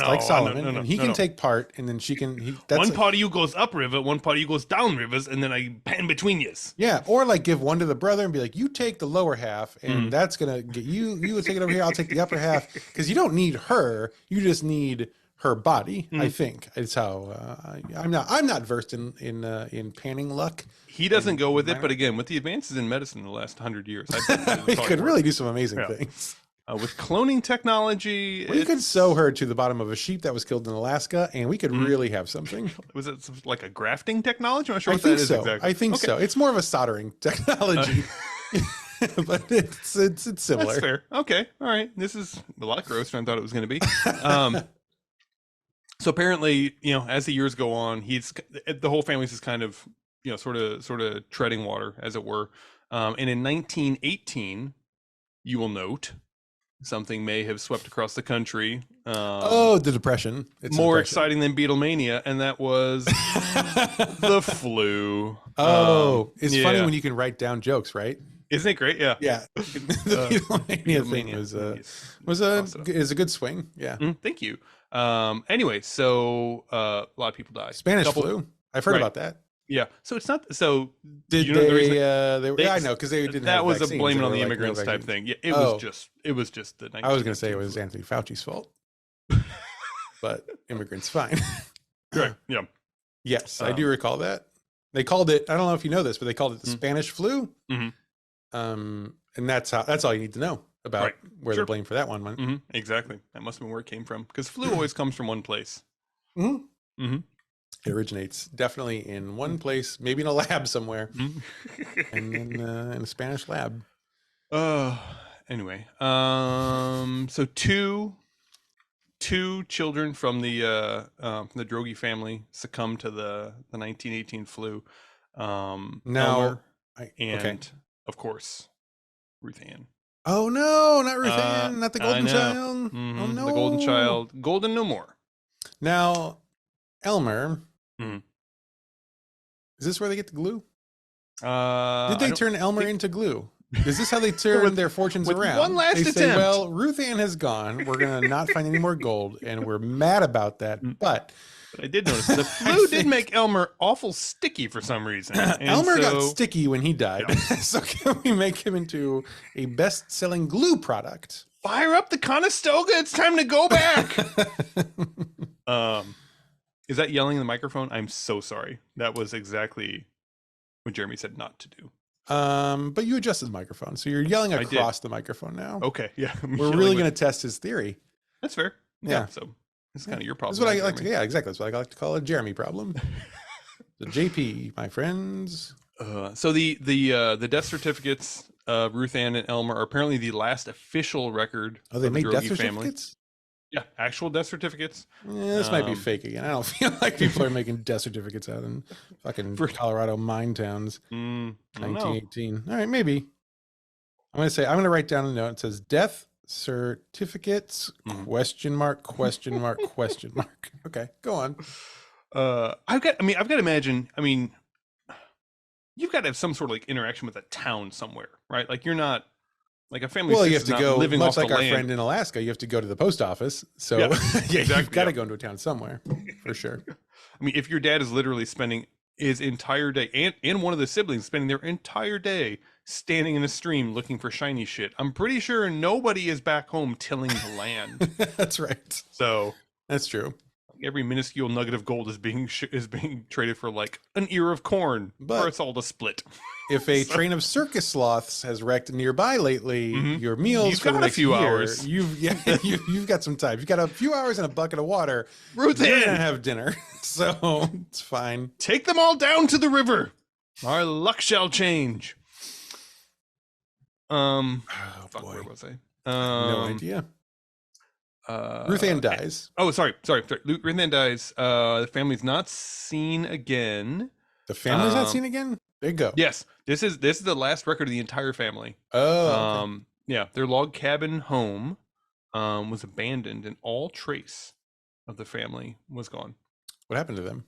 Like Solomon, and he can take part, and then she can. One part of you goes up river, one part of you goes down rivers, and then I pan between yous. Yeah, or like give one to the brother and be like, you take the lower half, and that's gonna get you. You would take it over here. I'll take the upper half, because you don't need her. You just need her body. I think it's how I'm not versed in panning luck. He doesn't go with it, but again, with the advances in medicine in the last 100 years, he could really do some amazing things. With cloning technology, we could sew her to the bottom of a sheep that was killed in Alaska, and we could really have something. Was it like a grafting technology? I'm not sure what that is exactly. I think so. It's more of a soldering technology, but it's similar. That's fair. Okay, all right. This is a lot grosser than I thought it was going to be. So apparently, as the years go on, the whole family's just kind of, sort of treading water, as it were. And in 1918, you will note, something may have swept across the country. The Depression. It's more exciting than Beatlemania, and that was the flu. It's funny when you can write down jokes, right? Isn't it great? Yeah. Yeah. The Beatlemania thing is a good swing. Yeah. Thank you. Anyway, so a lot of people died. Spanish flu. I've heard about that. Yeah, so it's not so. Did they? I know, because they didn't. That have was vaccines. a blame it on the No immigrants type thing. Yeah, it was just the. I was going to say it was Anthony Fauci's fault, but immigrants fine. Right. Yeah. Yes, I do recall that. They called it. I don't know if you know this, but they called it the Spanish flu. And that's all you need to know about where the blame for that one went. Exactly. That must have been where it came from, because flu always comes from one place. It originates definitely in one place, maybe in a lab somewhere, and then in a Spanish lab. Anyway, so two children from the Drogi family succumbed to the 1918 flu. Elmer of course, Ruth Ann. Oh no, not Ruth Ann, not the golden child. Oh no, the golden child, golden no more. Now, Elmer. Is this where they get the glue? Did they turn Elmer into glue? Is this how they turn their fortunes around? One last attempt. Say, well, Ruth Ann has gone. We're going to not find any more gold, and we're mad about that. But I did notice the flu did make Elmer awful sticky for some reason. Elmer got sticky when he died. Yeah. So can we make him into a best-selling glue product? Fire up the Conestoga. It's time to go back. Is that yelling in the microphone? I'm so sorry. That was exactly what Jeremy said not to do. But you adjusted the microphone, so you're yelling across the microphone now. Okay, yeah. We're really going to test his theory. That's fair. Yeah. So it's kind of your problem. That's what I like to. Yeah, exactly. That's what I like to call a Jeremy problem. The JP, my friends. So the death certificates of Ruth Ann and Elmer are apparently the last official record. Oh, they made death certificates? Family. Yeah, actual death certificates. Yeah, this might be fake again. I don't feel like people are making death certificates out in fucking Colorado mine towns. 1918. All right, maybe. I'm going to write down a note. It says death certificates, question mark, question mark, question mark. Okay, go on. I've got to imagine, you've got to have some sort of like interaction with a town somewhere, right? Like you're not, like a family. Well, you have to go, much like our friend in Alaska, you have to go to the post office. So yeah, exactly. You've got to go into a town somewhere for sure. If your dad is literally spending his entire day, and one of the siblings spending their entire day standing in a stream looking for shiny shit, I'm pretty sure nobody is back home tilling the land. That's right. So that's true. every minuscule nugget of gold is being traded for like an ear of corn, But for us all to split. if a So- train of circus sloths has wrecked nearby lately, Mhm. your meals You've for the got a next few year, hours. you've got some time. You've got a few hours and a bucket of water. Ruth You're Ann, gonna have dinner, so it's fine. take them all down to the river. Our luck shall change. Oh Fuck, boy, where was I? no idea. Ruth Ann dies. Oh, sorry. Ruth Ann dies. The family's not seen again. The family's not Um, seen again. There you go. Yes, this is the last record of the entire family. Oh, okay. Yeah, their log cabin home was abandoned, and all trace of the family was gone. What happened to them?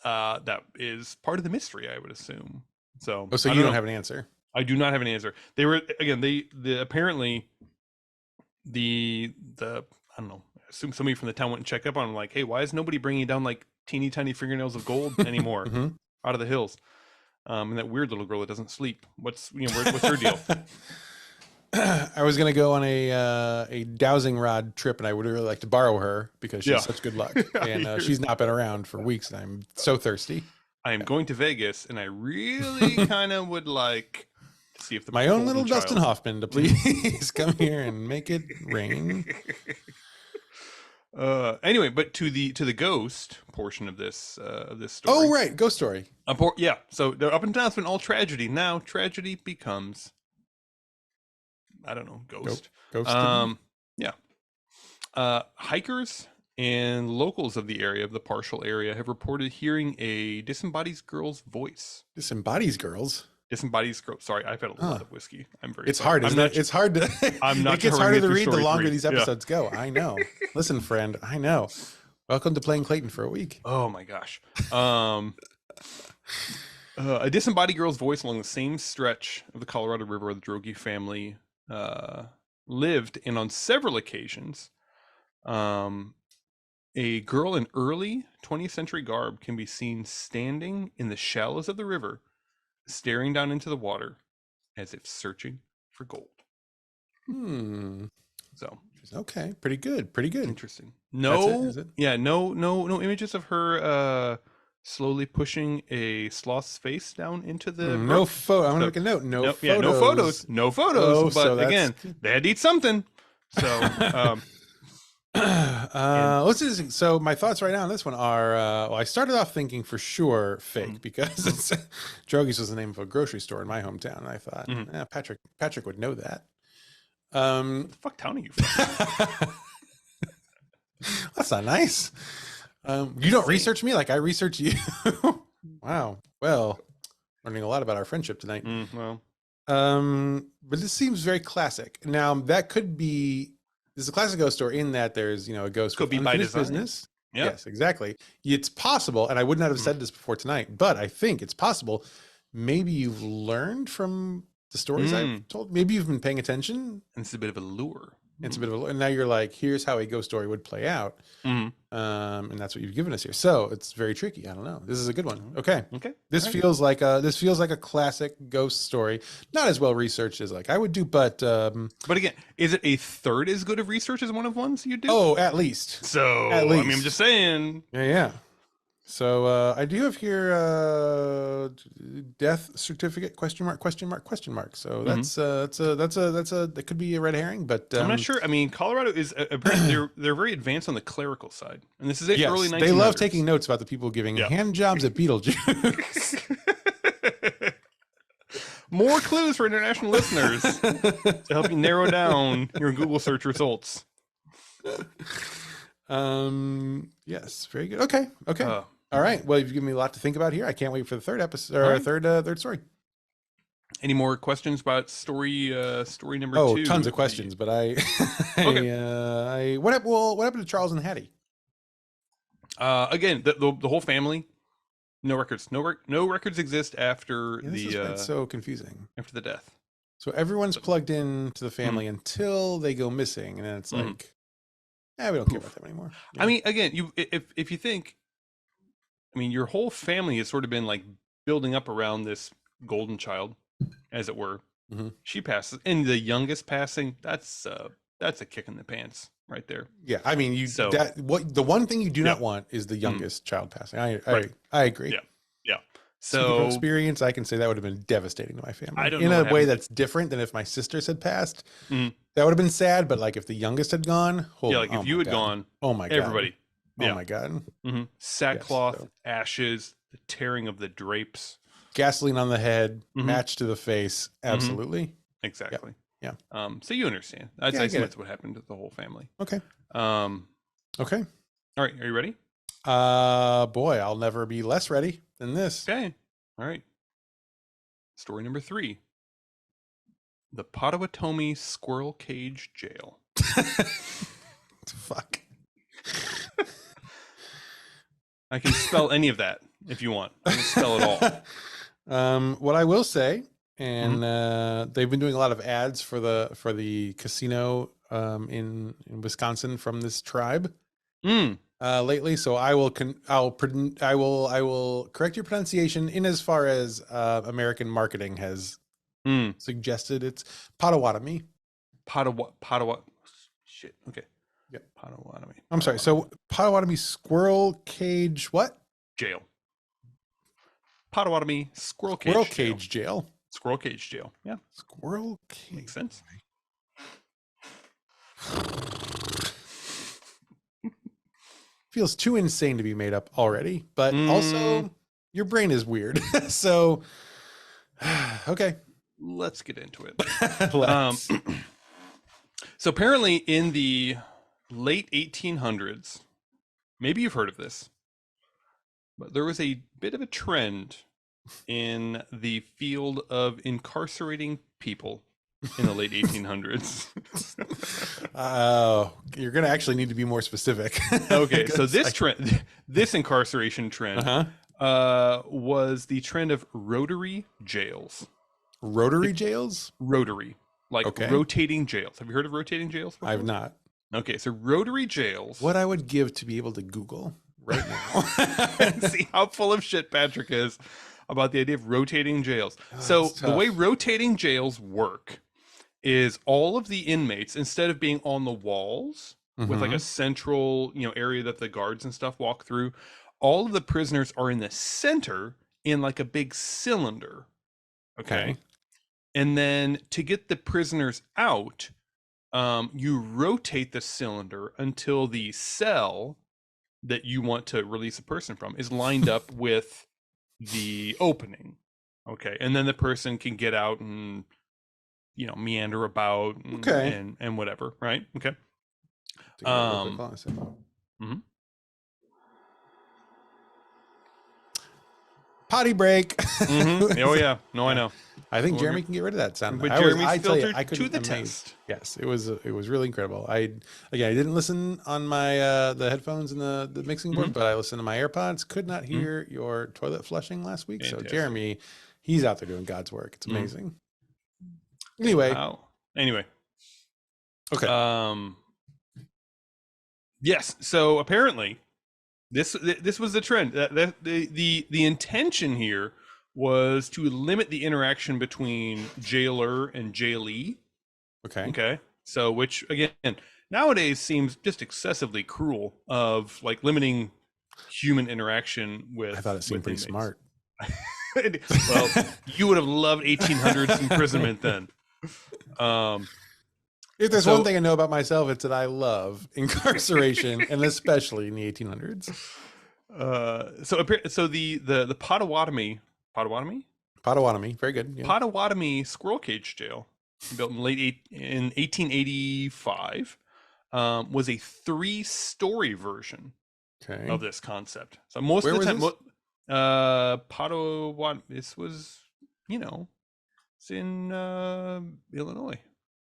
That is part of the mystery, I would assume. So, Oh, so I you don't know. have an answer. I do not have an answer. They were again. The apparently the I don't know. I assume somebody from the town went and checked up on them, like, hey, why is nobody bringing down like teeny tiny fingernails of gold anymore Mhm. out of the hills? And that weird little girl that doesn't sleep. What's her deal? I was gonna go on a dowsing rod trip, and I would really like to borrow her because she's Yeah. such good luck, and she's not been around for weeks, and I'm so thirsty. I am going to Vegas, and I really kind of would like to see if the My own little golden Dustin child- Hoffman to please come here and make it rain. Anyway, but to the ghost portion of this story. Oh, right, ghost story. Yeah. So up until now it's been all tragedy. Now tragedy becomes, I don't know, ghost. Ghost. Yeah. Hikers and locals of the area, of the partial area, have reported hearing a disembodied girl's voice. Disembodies girls. Disembodied girl. Sorry, I've had a lot of whiskey. I'm very. It's sorry. hard. It's hard to. I'm not It gets covering harder it to through read the story longer 3. these Yeah. episodes go. I know. Listen, friend. I know. Welcome to playing Clayton for a week. Oh my gosh. A disembodied girl's voice along the same stretch of the Colorado River where the Drogi family lived, and on several occasions, a girl in early 20th century garb can be seen standing in the shallows of the river, staring down into the water as if searching for gold. Hmm. So Okay. Pretty good. Pretty good. interesting. That's No, it, is it? yeah, no images of her slowly pushing a sloth's face down into the No brook. photo. I'm gonna So- make a note. No Nope, photos. yeah, no photos. No photos. Oh, but so that's again, good. they had to eat something. So Let's just, so my thoughts right now on this one are well, I started off thinking for sure fake because it's, Drogies was the name of a grocery store in my hometown, and I thought Patrick would know that. what the fuck town are you from? That's not nice. You don't research me like I research you. Wow. Well, learning a lot about our friendship tonight. Well, But this seems very classic. Now that could be, this is a classic ghost story in that there's, a ghost Could with be by unfinished design. business. yeah. Yes, exactly. It's possible, and I would not have said this before tonight, but I think it's possible. Maybe you've learned from the stories I've told. Maybe you've been paying attention. And it's a bit of a lure. It's a bit of a, and now you're like, here's how a ghost story would play out. Mhm. And that's what you've given us here. So it's very tricky. I don't know. This is a good one. Okay. Okay. This feels like a classic ghost story. Not as well researched as like I would do, but But again, is it a third as good of research as one of ones you do? oh, at least. so at I mean, I'm least. just saying. Yeah. So I do have here death certificate ? So that's that could be a red herring, but I'm not sure. I mean, Colorado is apparently they're very advanced on the clerical side, and this is it. Yes, Early 1900s. they love taking notes about the people giving Yeah. hand jobs at Beetlejuice. More clues for international listeners to help you narrow down your Google search results. Yes, very good. Okay. All right. Well, you've given me a lot to think about here. I can't wait for the third episode or All right. third story. Any more questions about story number 2? Oh, tons of questions, but Okay. what happened to Charles and Hattie? Again, the whole family, no records. No records exist after Yeah, this is so confusing. after the death. So everyone's plugged in to the family until they go missing, and then it's like, we don't care about them anymore. I mean, again, if you think, I mean, your whole family has sort of been like building up around this golden child, as it were. Mhm. She passes, and the youngest passing, that's that's a kick in the pants right there. Yeah, I mean, So the one thing you do yeah, not want is the youngest child passing. right. I agree. Yeah. Yeah. Speaking from So experience, I can say that would have been devastating to my I family don't in know a what way happened. that's different than if my sisters had passed. Mm, That would have been sad, but like if the youngest had gone, yeah, holy, like oh if you my had God. gone, Oh my God. everybody. Oh Yeah. my God. Yes. Sackcloth, So ashes, the tearing of the drapes. gasoline on the head, Hmm. match to the face. Hmm. Absolutely. Yep. Exactly. Yeah. So you understand. I'd Yeah, say I get that's it. what happened to the whole family. Okay. Um, Okay. all right, are you ready? Boy, I'll never be less ready than this. Okay. All right. Story number 3. The Potawatomi Squirrel Cage Jail. Fuck. I can spell any of that if you want. I can spell it all. What I will say, and they've been doing a lot of ads for the casino in Wisconsin from this tribe lately. So I will correct your pronunciation in as far as American marketing has suggested. It's Potawatomi. Potawatomi. Shit. Okay. Yep. Potawatomi. I'm sorry. So Potawatomi Squirrel Cage. What? Jail. Potawatomi Squirrel Cage Squirrel Jail. Cage Jail. Squirrel Cage Jail. Yeah. Squirrel Cage. Makes sense. Feels too insane to be made up already, but also your brain is weird. So, okay. Let's get into it. Let's. So apparently in the late 1800s, maybe you've heard of this, but there was a bit of a trend in the field of incarcerating people in the late 1800s. You're going to actually need to be more specific. Okay, so this incarceration trend was the trend of rotary jails. Rotary jails? Rotary, like rotating jails. Have you heard of rotating jails before? I've not. Okay, so rotary jails. What I would give to be able to Google right now. And see how full of shit Patrick is about the idea of rotating jails. So the way rotating jails work is all of the inmates, instead of being on the walls with like a central, area that the guards and stuff walk through, all of the prisoners are in the center in like a big cylinder. Okay. And then to get the prisoners out, you rotate the cylinder until the cell that you want to release a person from is lined up with the opening. Okay. And then the person can get out and, meander about and whatever. Right. Okay. Potty break. Oh yeah. No, I know. I think Jeremy can get rid of that sound. But Jeremy's filtered to the test. Yes, it was really incredible. I didn't listen on my the headphones and the mixing board, but I listened to my AirPods. Could not hear your toilet flushing last week. Fantastic. So Jeremy, he's out there doing God's work. It's amazing. Anyway. Okay. Yes. So apparently, this was the trend. The intention here was to limit the interaction between jailer and jailee. Okay. So, which again nowadays seems just excessively cruel, of like limiting human interaction with. I thought it seemed pretty smart. Well, you would have loved 1800s imprisonment then. If there's one thing I know about myself, it's that I love incarceration, and especially in the 1800s. So the Potawatomi, very good. Yeah. Potawatomi Squirrel Cage Jail, built in 1885, was a 3-story version of this concept. So most of the time, Potawatomi, this was, it's in Illinois.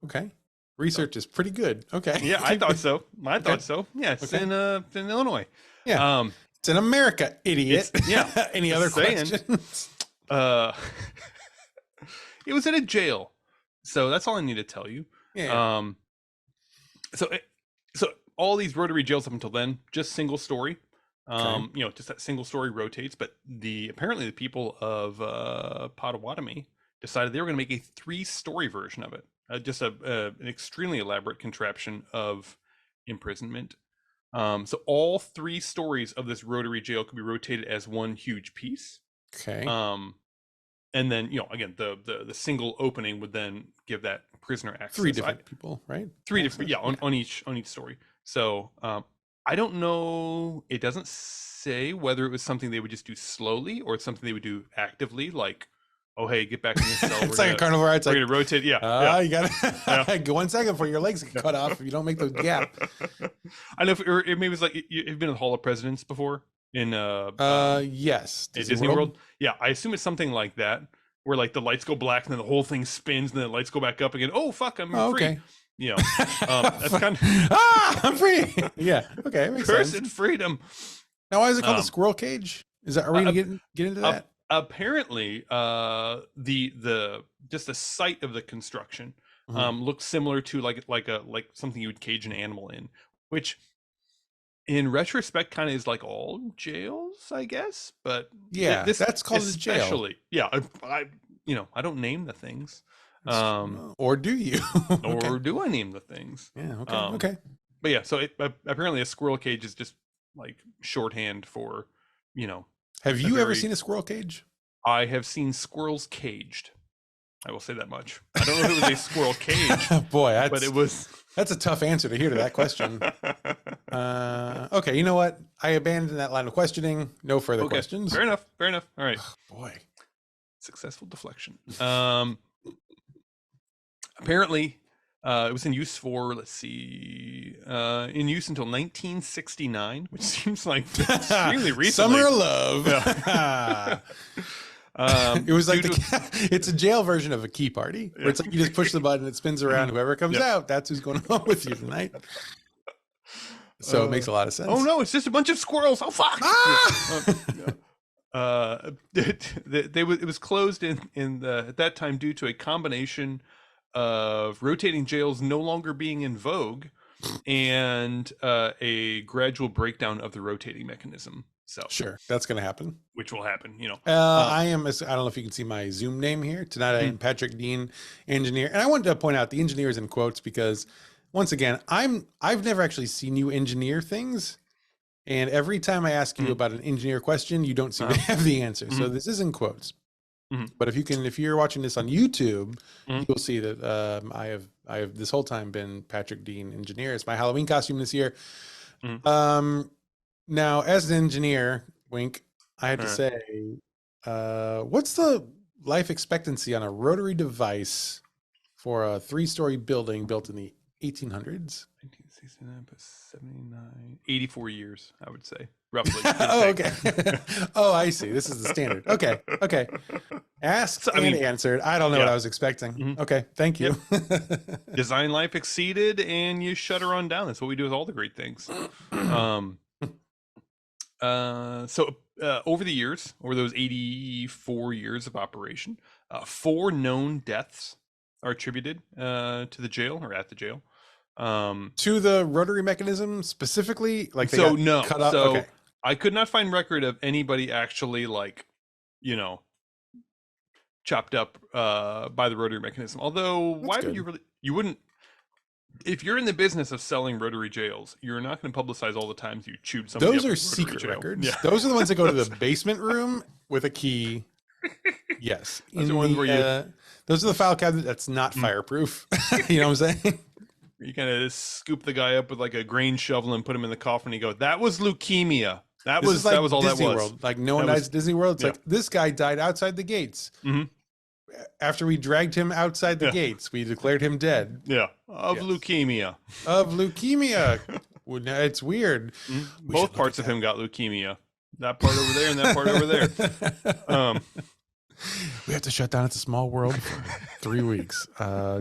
Okay. Research is pretty good. Okay. Yeah, I thought so. Yeah, it's in Illinois. Yeah. It's in America, idiot. Yeah. Any other questions? It was in a jail. So that's all I need to tell you. Yeah. So all these rotary jails up until then, just single story. Just that single story rotates. But apparently the people of Potawatomi decided they were going to make a 3-story version of it. just an extremely elaborate contraption of imprisonment. So all 3 stories of this rotary jail could be rotated as one huge piece. Okay. And then, again, the single opening would then give that prisoner access. 3 different people, right? 3 different, yeah, on each story. So I don't know. It doesn't say whether it was something they would just do slowly or it's something they would do actively, like, oh, hey, get back in your cell. It's like a carnival ride. It's we're like, gonna rotate. Yeah. you gotta go 1 second before your legs get cut off if you don't make the gap. I know if it maybe it's like you've been in the Hall of Presidents before in yes, Disney World. Yeah, I assume it's something like that, where like the lights go black and then the whole thing spins and then the lights go back up again. Oh fuck, I'm free. Okay. That's kind of I'm free. Yeah. Okay. Makes cursed sense. freedom. Now, why is it called the squirrel cage? Are we gonna get into that? Apparently, the just the site of the construction looks similar to like something you would cage an animal in, which in retrospect kind of is like all jails, I guess. But yeah, that's called a jail. Especially, yeah. I don't name the things. Or do you? Okay. Or do I name the things? Yeah. Okay. Okay. But yeah, so apparently a squirrel cage is just like shorthand for, Have you ever seen a squirrel cage? I have seen squirrels caged. I will say that much. I don't know if it was a squirrel cage. Boy, but it was. That's a tough answer to hear to that question. Okay, you know what? I abandoned that line of questioning. No further questions. Fair enough. All right. Boy. Successful deflection. Apparently, it was in use for, in use until 1969, which seems like extremely recently. Summer of Love. Yeah. It was like it's a jail version of a key party where it's like you just push the button, it spins around, whoever comes out, that's who's going home with you tonight. So it makes a lot of sense. Oh no, it's just a bunch of squirrels. Oh fuck. It was closed at that time due to a combination of rotating jails no longer being in vogue and a gradual breakdown of the rotating mechanism. So sure, that's going to happen. Which will happen, I don't know if you can see my Zoom name here. Tonight I am Patrick Dean, engineer. And I wanted to point out the engineer is in quotes because, once again, I've never actually seen you engineer things. And every time I ask you about an engineer question, you don't seem to have the answer. So this is in quotes. But if you're watching this on YouTube, you'll see that I have this whole time been Patrick Dean, engineer. It's my Halloween costume this year. Now, as an engineer, wink, I had to say, what's the life expectancy on a rotary device for a 3-story building built in the 1800s? 1969 plus 79, 84 years, I would say, roughly. Oh, okay. Oh, I see. This is the standard. Okay. Asked and answered. I don't know what I was expecting. Okay, thank you. Yep. Design life exceeded, and you shut her on down. That's what we do with all the great things. So over the years, over those 84 years of operation, 4 known deaths are attributed to the jail or at the jail. To the rotary mechanism specifically, like cut up. So I could not find record of anybody actually chopped up by the rotary mechanism. Although, why would you wouldn't? If you're in the business of selling rotary jails, you're not going to publicize all the times you chewed somebody up. Those are secret jail. records. Yeah. Those are the ones that go to the basement room with a key. Yes. Those are the file cabinet that's not fireproof. You know what I'm saying? You kind of scoop the guy up with like a grain shovel and put him in the coffin and you go, that was leukemia. That was all Disney that was. World. Like no one dies at Disney World. It's like this guy died outside the gates. After we dragged him outside the gates, we declared him dead. Yeah. Of leukemia. Of leukemia. It's weird. Both parts of him got leukemia. That part over there and that part over there. We have to shut down It's a Small World for 3 weeks.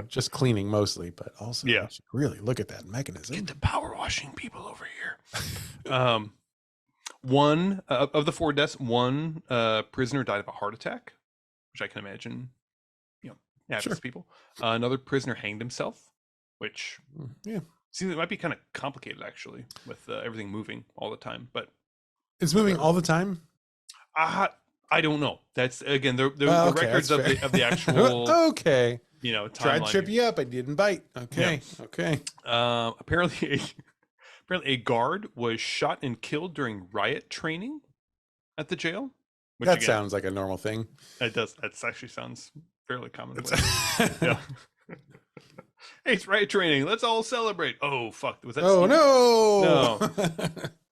Just cleaning mostly, but also really look at that mechanism. Get the power washing people over here. One of the 4 deaths, one prisoner died of a heart attack, which I can imagine, happens to people. Another prisoner hanged himself, which seems it might be kind of complicated actually with everything moving all the time. But it's moving all the time. I don't know. That's again the records of the actual. Okay. Tried to timeline trip here. you up. I didn't bite. Okay. Yeah. Okay. Apparently, apparently a guard was shot and killed during riot training at the jail. Which That again, sounds like a normal thing. it does. That actually sounds fairly It's commonplace. Yeah. Hey, it's riot training. Let's all celebrate. Oh fuck! Was that? Oh Steve? no.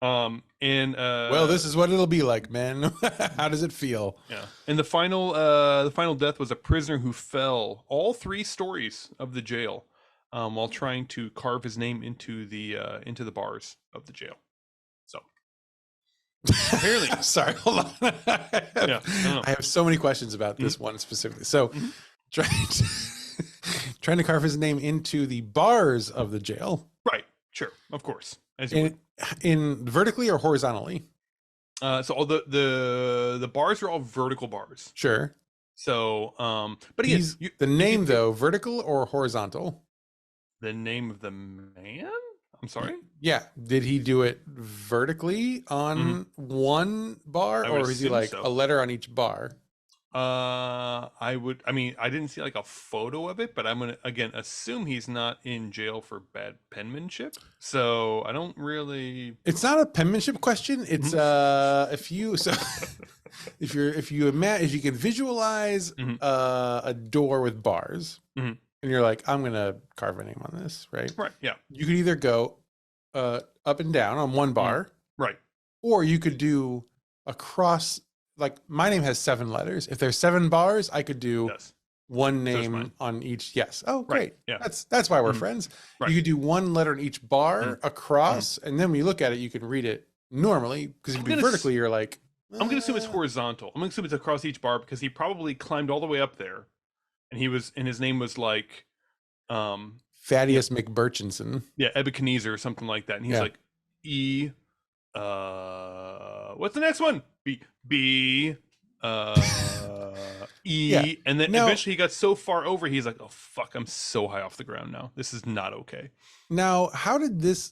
No. And Well, this is what it'll be like, man. How does it feel? yeah. And the final death was a prisoner who fell all 3 stories of the jail, while trying to carve his name into the bars of the jail. So apparently, Sorry, hold on. yeah, I have so many questions about this one specifically. So, trying to carve his name into the bars of the jail. right, sure, of course, as you would. In vertically or horizontally? So all the bars are all vertical bars. Sure. So, but again, the name though, vertical or horizontal? the name of the man. I'm sorry. Yeah. Did he do it vertically on one bar, I would or is he assume like so. a letter on each bar? I didn't see like a photo of it, but I'm gonna again assume he's not in jail for bad penmanship. So I don't really. It's not a penmanship question. It's if you can visualize a door with bars, and you're like, I'm gonna carve a name on this, right? Right. Yeah. You could either go up and down on one bar, right, or you could do across. Like my name has 7 letters. If there's 7 bars, I could do one name on each. Yes. Oh, great. Right. Yeah. That's why we're friends. Right. You could do one letter in each bar across, and then when you look at it, you can read it normally. Because if you do vertically, you're like, I'm gonna assume it's horizontal. I'm gonna assume it's across each bar because he probably climbed all the way up there, and his name was like, Thaddeus McBurchinson. Yeah, Ebenezer or something like that. And he's like, what's the next one? B E. Yeah. And then eventually he got so far over, he's like, oh fuck, I'm so high off the ground now. This is not okay. Now, how did this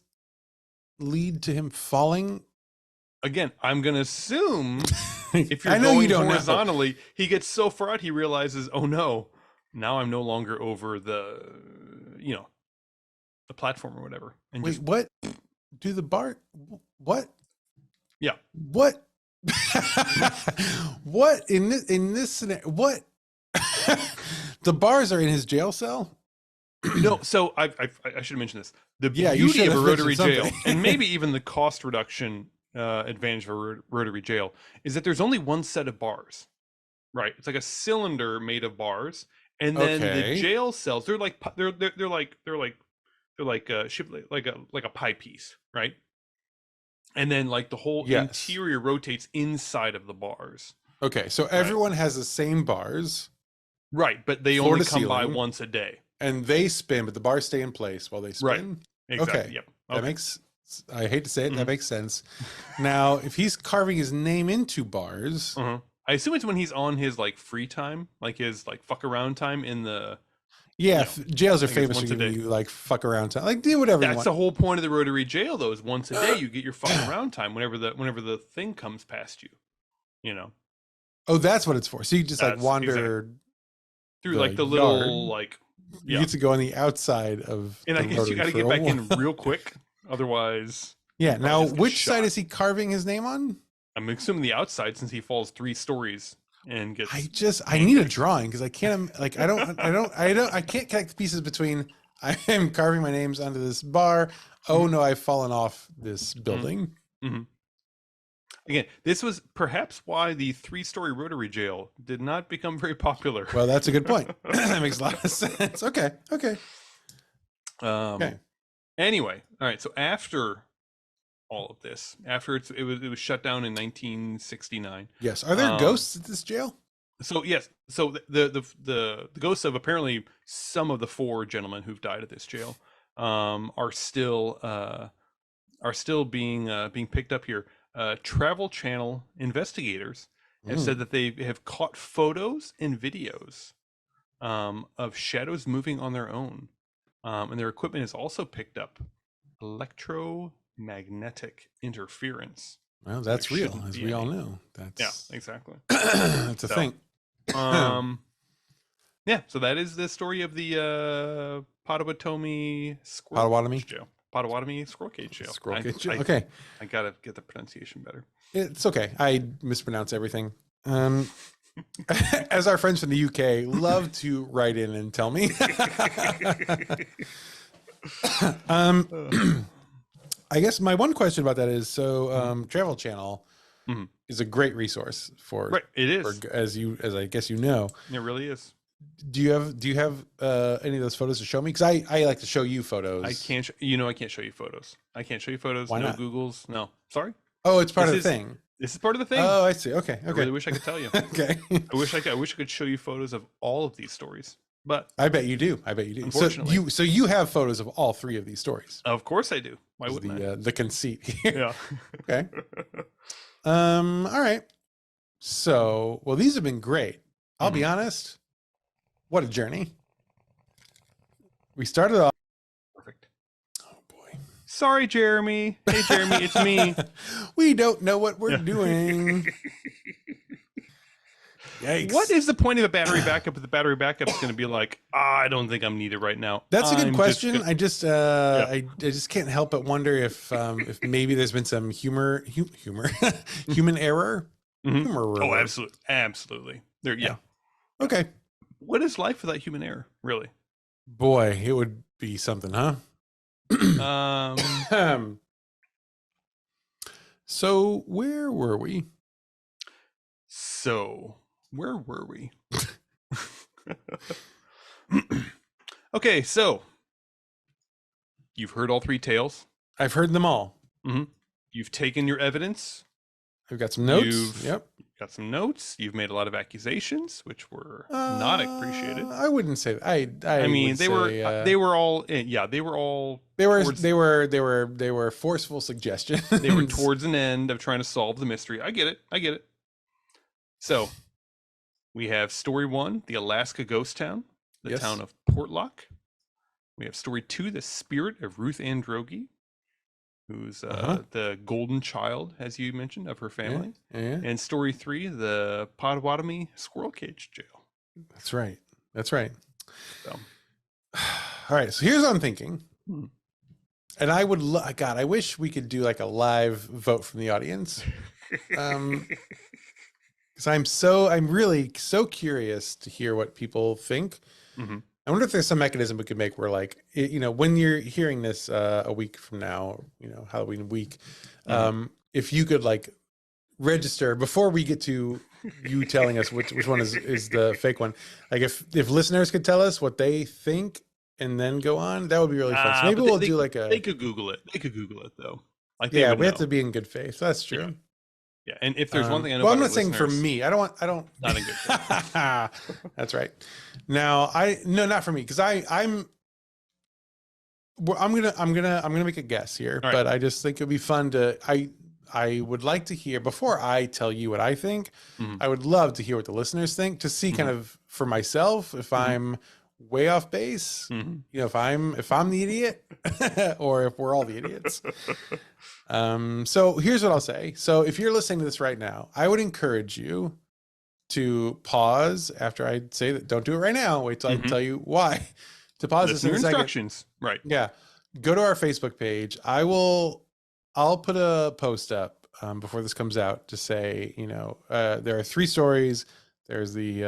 lead to him falling? Again, I'm gonna assume if you're going horizontally, he gets so far out, he realizes, oh no, now I'm no longer over the platform or whatever. And wait, what? Do the bar? What? Yeah. What? What in this scenario? What? The bars are in his jail cell. No, so I should mention this. The beauty of a rotary jail, and maybe even the cost reduction advantage of a rotary jail, is that there's only one set of bars. Right, it's like a cylinder made of bars, and then the jail cells they're like shaped like a pie piece, right? And then like the whole interior rotates inside of the bars. Okay, so everyone has the same bars. Right, but they only come by once a day. And they spin, but the bars stay in place while they spin. Right. Exactly. Okay. Yep. That makes, I hate to say it, that makes sense. Now, if he's carving his name into bars. I assume it's when he's on his like free time, like his like fuck around time in the. Yeah, jails are famous for giving you like fuck around time, like do whatever. That's the whole point of the rotary jail, though, is once a day you get your fuck around time whenever the thing comes past you, Oh, that's what it's for. So you just like wander through like the little like. You get to go on the outside of. And I guess you got to get back in real quick, otherwise. Yeah. Now, which side is he carving his name on? I'm assuming the outside, since he falls 3 stories. And gets I need a drawing because I can't I can't connect the pieces between I am carving my names onto this bar. Oh no, I've fallen off this building. Again, this was perhaps why the 3-story rotary jail did not become very popular. Well, that's a good point. That makes a lot of sense. Okay. Anyway, all right. So after all of this, after it was shut down in 1969. Yes. Are there ghosts at this jail? So yes. So the ghosts of apparently some of the 4 gentlemen who've died at this jail are still being picked up here. Travel Channel investigators have said that they have caught photos and videos of shadows moving on their own, and their equipment has also picked up electromagnetic interference. Well, that's real, as we all know. That's exactly. That's a thing. Yeah, so that is the story of the Potawatomi Squirrel Potawatomi? Cage Jail. Potawatomi Squirrel Cage Jail. Squirrel cage. I Okay. I gotta get the pronunciation better. It's okay. I mispronounce everything. As our friends from the UK love to write in and tell me. I guess my one question about that is, so Travel Channel Mhm. is a great resource for, Right, it is. as I guess you know. It really is. Do you have any of those photos to show me? Because I like to show you photos. I can't. I can't show you photos. I can't show you photos. Why no not? Googles. No, sorry. Oh, it's part This of the is- thing. This is part of the thing. Oh, I see. Okay. I really wish I could tell you. Okay. I wish I could show you photos of all of these stories, but I bet you do. Unfortunately. So you have photos of all three of these stories. of course I do. Why Is wouldn't I? the conceit here. Yeah. Okay. All right. So, well, these have been great. I'll be honest. What a journey. We started off. Perfect. Oh boy. Sorry, Jeremy. Hey, Jeremy, it's me. We don't know what we're doing. Yikes. What is the point of a battery backup if the battery backup is going to be like, I don't think I'm needed right now? That's a good I'm just question. gonna-" I just can't help but wonder if maybe there's been some humor, human error. Mhm. Humor. Oh, absolutely, absolutely. There, yeah. Okay. What is life without human error? Really? Boy, it would be something, huh? So where were we? So where were we? Okay, so you've heard all three tales. I've heard them all. You've taken your evidence. I've got some notes. You've Yep. got some notes. You've made a lot of accusations, which were not appreciated. I wouldn't say that. I mean, would they say, they were all yeah, they were all they towards- were forceful suggestions. they were towards an end of trying to solve the mystery. I get it. So we have story 1, the Alaska ghost town, the Yes. town of Portlock. We have story 2, the spirit of Ruth Ann Droege, who's the golden child, as you mentioned, of her family. Yeah. And story 3, the Potawatomi Squirrel Cage Jail. That's right. So, All right. So here's what I'm thinking. Hmm. And I would, God, I wish we could do like a live vote from the audience. Because I'm really so curious to hear what people think. Mhm. I wonder if there's some mechanism we could make where, like, when you're hearing this a week from now, Halloween week, if you could like register before we get to you telling us which one is the fake one. Like if listeners could tell us what they think and then go on, that would be really fun. So maybe but we'll they- do like a. They could Google it. Though. Like they Yeah, would we have know. to be in good faith. That's true. Yeah, and if there's one thing I know, Well, I'm about not saying for listeners- me. I don't. Not in good faith. That's right. Now, not for me, because I'm gonna make a guess here, All right. but I just think it'd be fun to. I would like to hear before I tell you what I think. Mhm. I would love to hear what the listeners think to see kind of for myself if I'm way off base. Mhm. If I'm the idiot, or if we're all the idiots. So here's what I'll say. So if you're listening to this right now, I would encourage you to pause after I say that. Don't do it right now. Wait till I tell you why. To pause this Listen in to a second. instructions. Right. Yeah. Go to our Facebook page. I'll put a post up before this comes out to say, there are 3 stories. There's the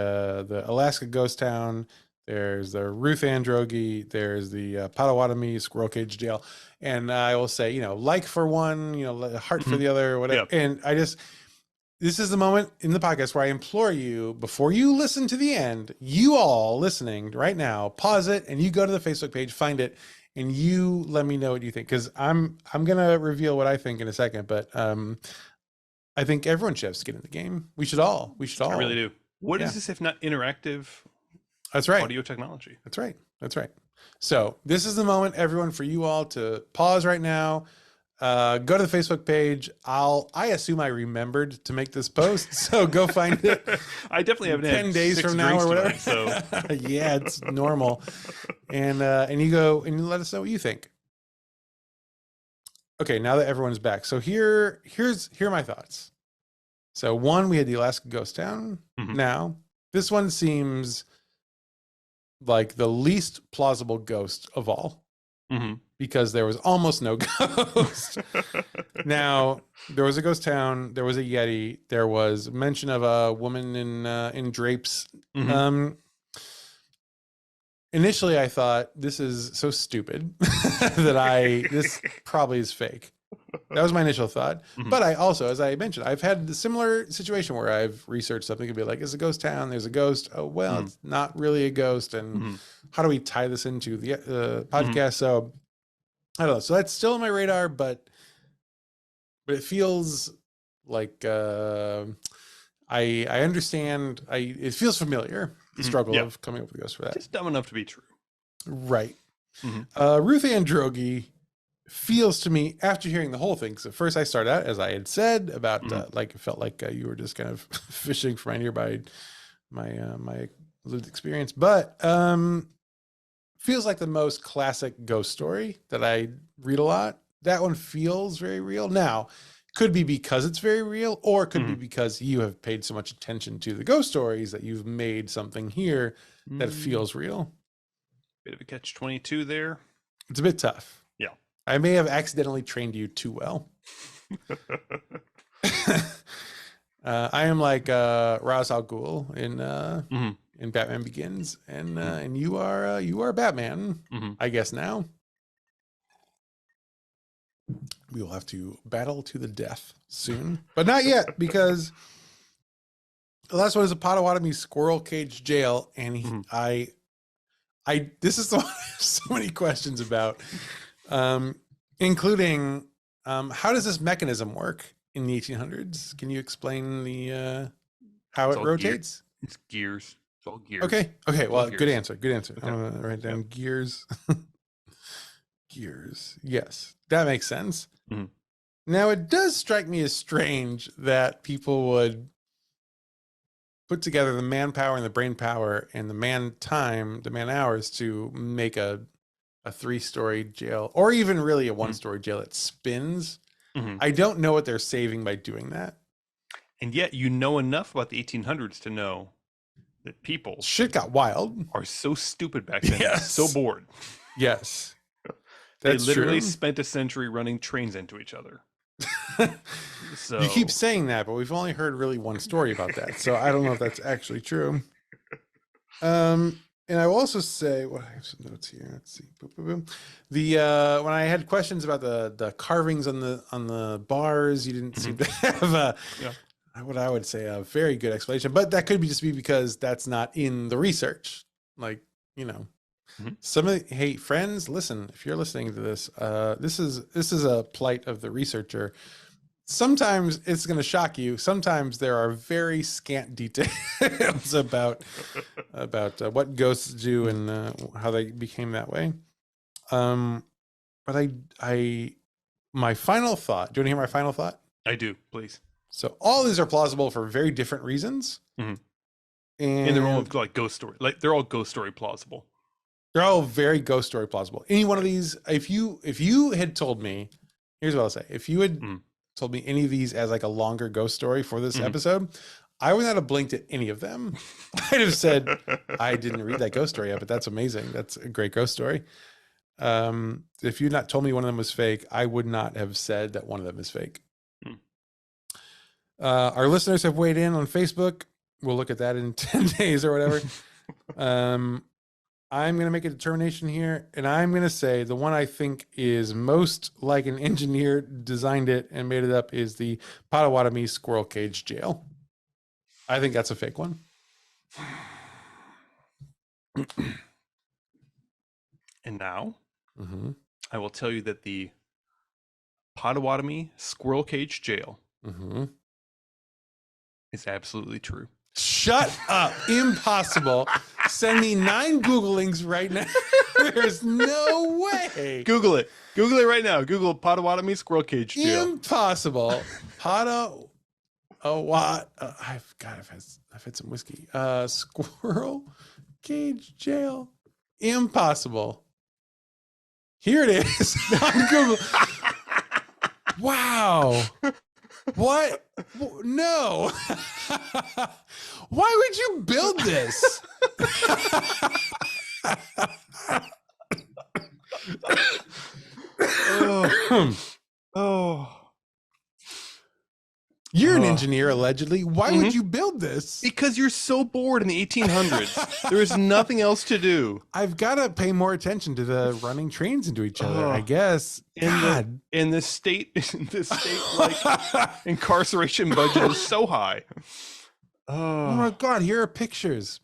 Alaska ghost town. There's the Ruth Ann Droege. There's the Potawatomi Squirrel Cage Jail. And I will say, like for one, heart for the other, whatever. Yeah. And this is the moment in the podcast where I implore you, before you listen to the end, you all listening right now, pause it and you go to the Facebook page, find it, and you let me know what you think. Because I'm gonna reveal what I think in a second, but I think everyone should have skin in the game. We should all. I really do. What is Yeah. this if not interactive That's right. audio technology? That's right. So this is the moment, everyone, for you all to pause right now. Go to the Facebook page. I assume I remembered to make this post, so go find it. I definitely haven't 10 had days 6 from now drinks or whatever. tonight, so Yeah, it's normal. And you go and you let us know what you think. Okay, now that everyone's back. So here are my thoughts. So 1, we had the Alaska ghost town. Mhm. Now, this one seems like the least plausible ghost of all, because there was almost no ghost. Now, there was a ghost town, there was a Yeti, there was mention of a woman in drapes. Initially, I thought, this is so stupid that this probably is fake. That was my initial thought. But I also, as I mentioned, I've had the similar situation where I've researched something and be like, it's a ghost town, there's a ghost. Oh, well, it's not really a ghost. And how do we tie this into the podcast? So I don't know. So that's still on my radar, but it feels like I understand. It feels familiar, the struggle of coming up with a ghost for that. Just dumb enough to be true. Right. Ruth Ann Droege feels to me, after hearing the whole thing, because at first I started out, as I had said, about like it felt like you were just kind of fishing for my lived experience, but feels like the most classic ghost story that I read a lot. That one feels very real. Now, could be because it's very real, or it could be because you have paid so much attention to the ghost stories that you've made something here that feels real. Bit of a catch-22 there. It's a bit tough. Yeah. I may have accidentally trained you too well. I am like Ra's al Ghul in Batman Begins, and you are Batman, I guess now. We will have to battle to the death soon, but not yet, because the last one is a Potawatomi squirrel cage jail, and this is the one I have so many questions about, including how does this mechanism work in the 1800s? Can you explain how it rotates? It's gears. It's all gears. Okay. Well, gears. Good answer. Okay. I'm gonna write down Yep. gears. Gears. Yes, that makes sense. Now, it does strike me as strange that people would put together the manpower and the brain power and the man hours to make a 3-story jail, or even really a 1-story jail that spins. I don't know what they're saving by doing that. And yet you know enough about the 1800s to know that people Shit got wild. are so stupid back then. Yes. So bored. Yes. They That's literally true. spent a century running trains into each other. So You keep saying that, but we've only heard really one story about that. So I don't know if that's actually true. And I will also say, well, I have some notes here. Let's see. Boom, boom, boom. The when I had questions about the carvings on the bars, you didn't seem to have what I would say a very good explanation. But that could be because that's not in the research. Like, hey, friends, listen, if you're listening to this, this is a plight of the researcher. Sometimes it's going to shock you. Sometimes there are very scant details about what ghosts do and how they became that way. But my final thought. Do you want to hear my final thought? I do, please. So all these are plausible for very different reasons, and they're all like ghost story. Like they're all ghost story plausible. They're all very ghost story plausible. Any one of these, if you had told me, here's what I'll say: if you had told me any of these as like a longer ghost story for this episode, I would not have blinked at any of them. I'd have said, I didn't read that ghost story yet, but that's amazing. That's a great ghost story. If you'd not told me one of them was fake, I would not have said that one of them is fake. Our listeners have weighed in on Facebook. We'll look at that in 10 days or whatever. I'm going to make a determination here, and I'm going to say the one I think is most like an engineer designed it and made it up is the Potawatomi squirrel cage jail. I think that's a fake one. And now I will tell you that the Potawatomi squirrel cage jail is absolutely true. Shut up. Impossible. Send me 9 Google links right now. There's no way. Google it. Google it right now. Google Potawatomi squirrel cage jail. Impossible. I've had some whiskey. Squirrel cage jail. Impossible. Here it is on Google. Wow. What? No. Why would you build this? Oh, oh. You're an engineer, allegedly. Why would Mhm. you build this? Because you're so bored in the 1800s. There is nothing else to do. I've got to pay more attention to the running trains into each other, I Oh, guess. in God. the state like incarceration budget is so high. Oh my Oh, God, here are pictures.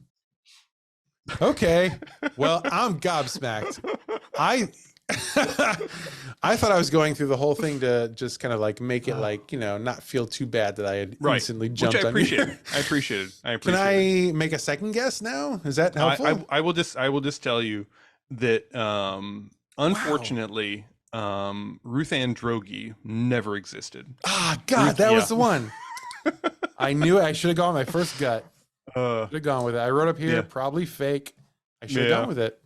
Okay. Well, I'm gobsmacked. I I thought I was going through the whole thing to just kind of like make it like, not feel too bad that I had right. instantly Which jumped I on you. appreciate. I appreciate it. I Can appreciate it. I make a second guess now? Is that helpful? I will just tell you that Wow. unfortunately Ruth Ann Droege never existed. Ah, God, Ruth, that yeah. was the one. I knew it. I should have gone with my first gut. Uh, Should have gone with it. I wrote up here, yeah. probably fake. I should have Yeah. gone with it.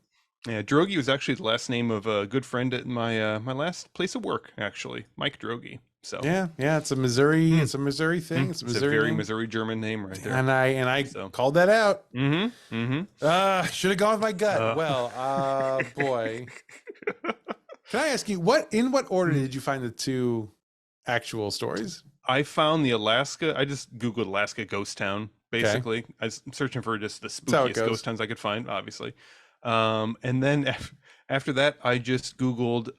Yeah, Droege was actually the last name of a good friend at my last place of work, actually, Mike Droege. So Yeah, it's a Missouri. Mm. It's a Missouri thing. It's a it's a Missouri very name. Missouri German name right there. And I So. called that out. Mm-hmm. Should have gone with my gut. Well, boy. Can I ask you in what order did you find the two actual stories? I found the Alaska. I just Googled Alaska ghost town. Basically, I was searching for just the That's how it spookiest goes. ghost towns I could find, obviously. And then after that, I just Googled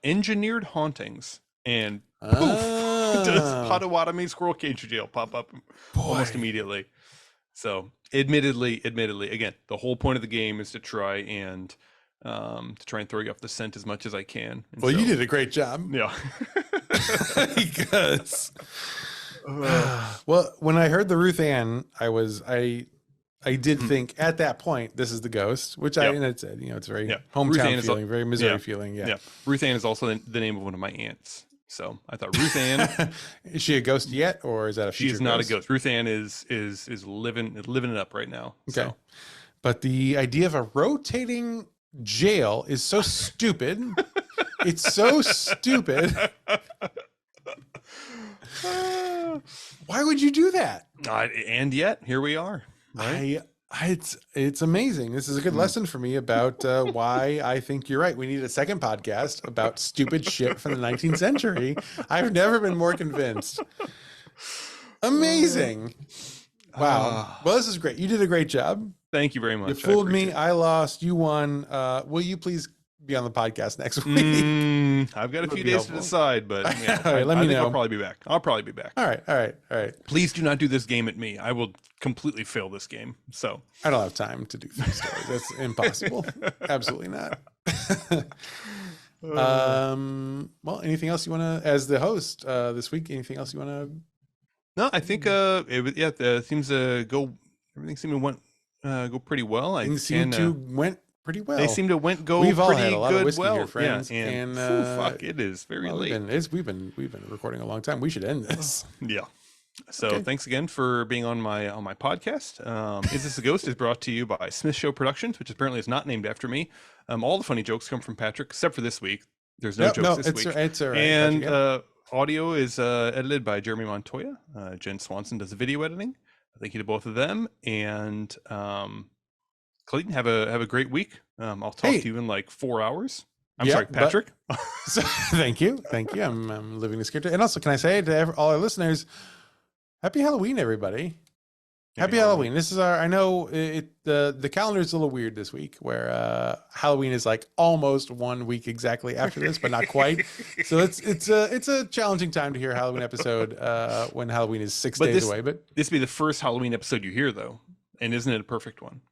engineered hauntings, and poof, does Oh, Potawatomi Squirrel Cage Jail pop up almost boy. immediately. So, admittedly, again, the whole point of the game is to try and throw you off the scent as much as I can. And Well, so, you did a great job. yeah. Because well, when I heard the Ruth Ann, I did think at that point this is the ghost, which Yep. and it's it's very Yeah. Ruth hometown Ann is feeling, very Missouri yeah. feeling. Yeah. Ruth Ann is also the name of one of my aunts. So I thought Ruth Ann. Is she a ghost yet, or is that a She future is not a ghost. Ruth Ann is living it up right now. Okay. So But the idea of a rotating jail is so stupid. It's so stupid. Why would you do that? and yet here we are. Right? It's amazing. This is a good lesson for me about why I think you're right. We need a second podcast about stupid shit from the 19th century. I've never been more convinced. Amazing. Wow. Well, this is great. You did a great job. Thank you very much. You fooled me. I lost. You won. Will you please be on the podcast next week? I've got a Would few be days to helpful. decide, but yeah, All right, let I me think know. I'll probably be back. All right. Please do not do this game at me. I will completely fail this game. So I don't have time to do 3 stories. That's impossible. Absolutely not. Well, anything else you want to, as the host this week, anything else you want to? no, I think it seems to go. Everything seemed to go pretty well. Things seem to went pretty well. They seem to go We've all pretty had a lot good. of whiskey well, here, friends, yeah, and fuck, it is very late. We've been recording a long time. We should end this. Yeah. So Okay. thanks again for being on my podcast. Is This a Ghost is brought to you by Smith Show Productions, which apparently is not named after me. All the funny jokes come from Patrick, except for this week. There's no jokes this week. It's all right. And Patrick, audio is edited by Jeremy Montoya. Jen Swanson does the video editing. Thank you to both of them. And Clayton, have a great week. I'll talk to you in like 4 hours. I'm sorry, Patrick. So, thank you. I'm living this character. And also, can I say to all our listeners, Happy Halloween, everybody. Happy Halloween. This is I know the calendar is a little weird this week, where Halloween is like almost 1 week exactly after this, but not quite. So it's a challenging time to hear a Halloween episode when Halloween is 6 days away. But this will be the first Halloween episode you hear, though, and isn't it a perfect one?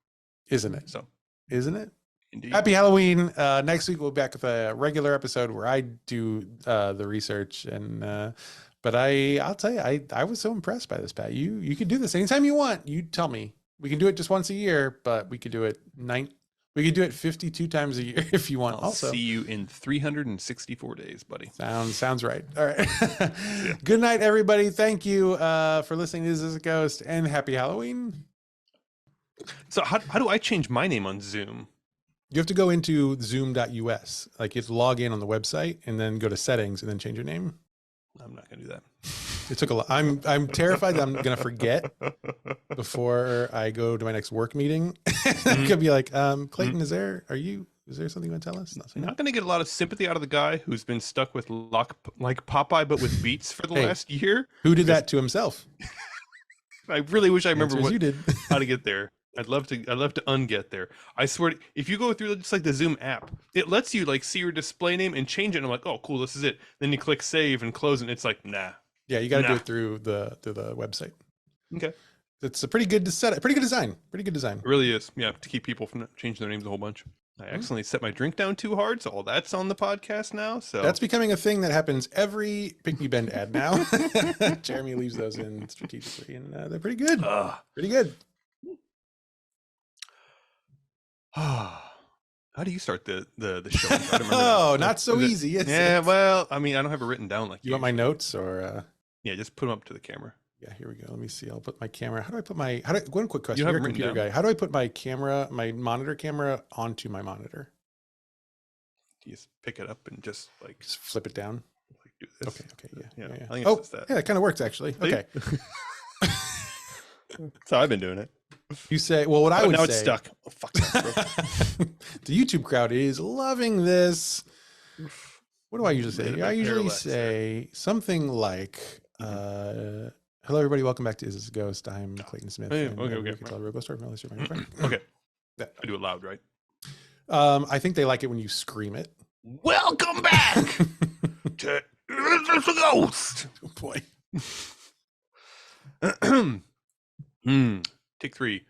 Isn't it? So, isn't it? indeed. Happy Halloween. Next week we'll be back with a regular episode where I do the research and. But I'll tell you, I was so impressed by this, Pat. You could do this anytime you want. You tell me. We can do it just once a year, but we could do it 52 times a year if you want. I'll also, see you in 364 days, buddy. Sounds right. All right. Good night, everybody. Thank you for listening to This Is a Ghost, and happy Halloween. So how do I change my name on Zoom? You have to go into zoom.us. Like you have to log in on the website and then go to settings and then change your name. I'm not gonna do that. It took a lot. I'm terrified that I'm gonna forget before I go to my next work meeting. I could be like, Clayton, is there something you want to tell us? I'm not gonna get a lot of sympathy out of the guy who's been stuck with like Popeye but with beats for the last year. Who did that to himself? I really wish I remember what you did. how to get there. I'd love to unget there. I swear, if you go through just like the Zoom app, it lets you like see your display name and change it. And I'm like, oh, cool, this is it. Then you click save and close, and it's like, nah. Yeah, you got to do it through the website. Okay, it's a pretty good setup. Pretty good design. Pretty good design. It really is. Yeah, to keep people from changing their names a whole bunch. I accidentally set my drink down too hard, so all that's on the podcast now. So that's becoming a thing that happens every Pick Me Bend ad now. Jeremy leaves those in strategically, and they're pretty good. Pretty good. How do you start the show? Oh, not so easy. Yeah, well, I mean, I don't have it written down like you want my notes or yeah, just put them up to the camera. Yeah, here we go. Let me see. I'll put my camera. One quick question. You're a computer guy. How do I put my monitor camera onto my monitor? You just pick it up and just flip it down. Like do this. Okay. Yeah. I think it's just that. Yeah, it kind of works actually. See? Okay. That's how I've been doing it. You say, well, what I would say. Now it's stuck. Oh, fuck. The YouTube crowd is loving this. What do I usually say? I usually say something like, hello, everybody. Welcome back to Is This a Ghost? I'm Clayton Smith. Okay. Okay. Yeah. I do it loud, right? I think they like it when you scream it. Welcome back to Is This a Ghost? Oh, boy. Take 3.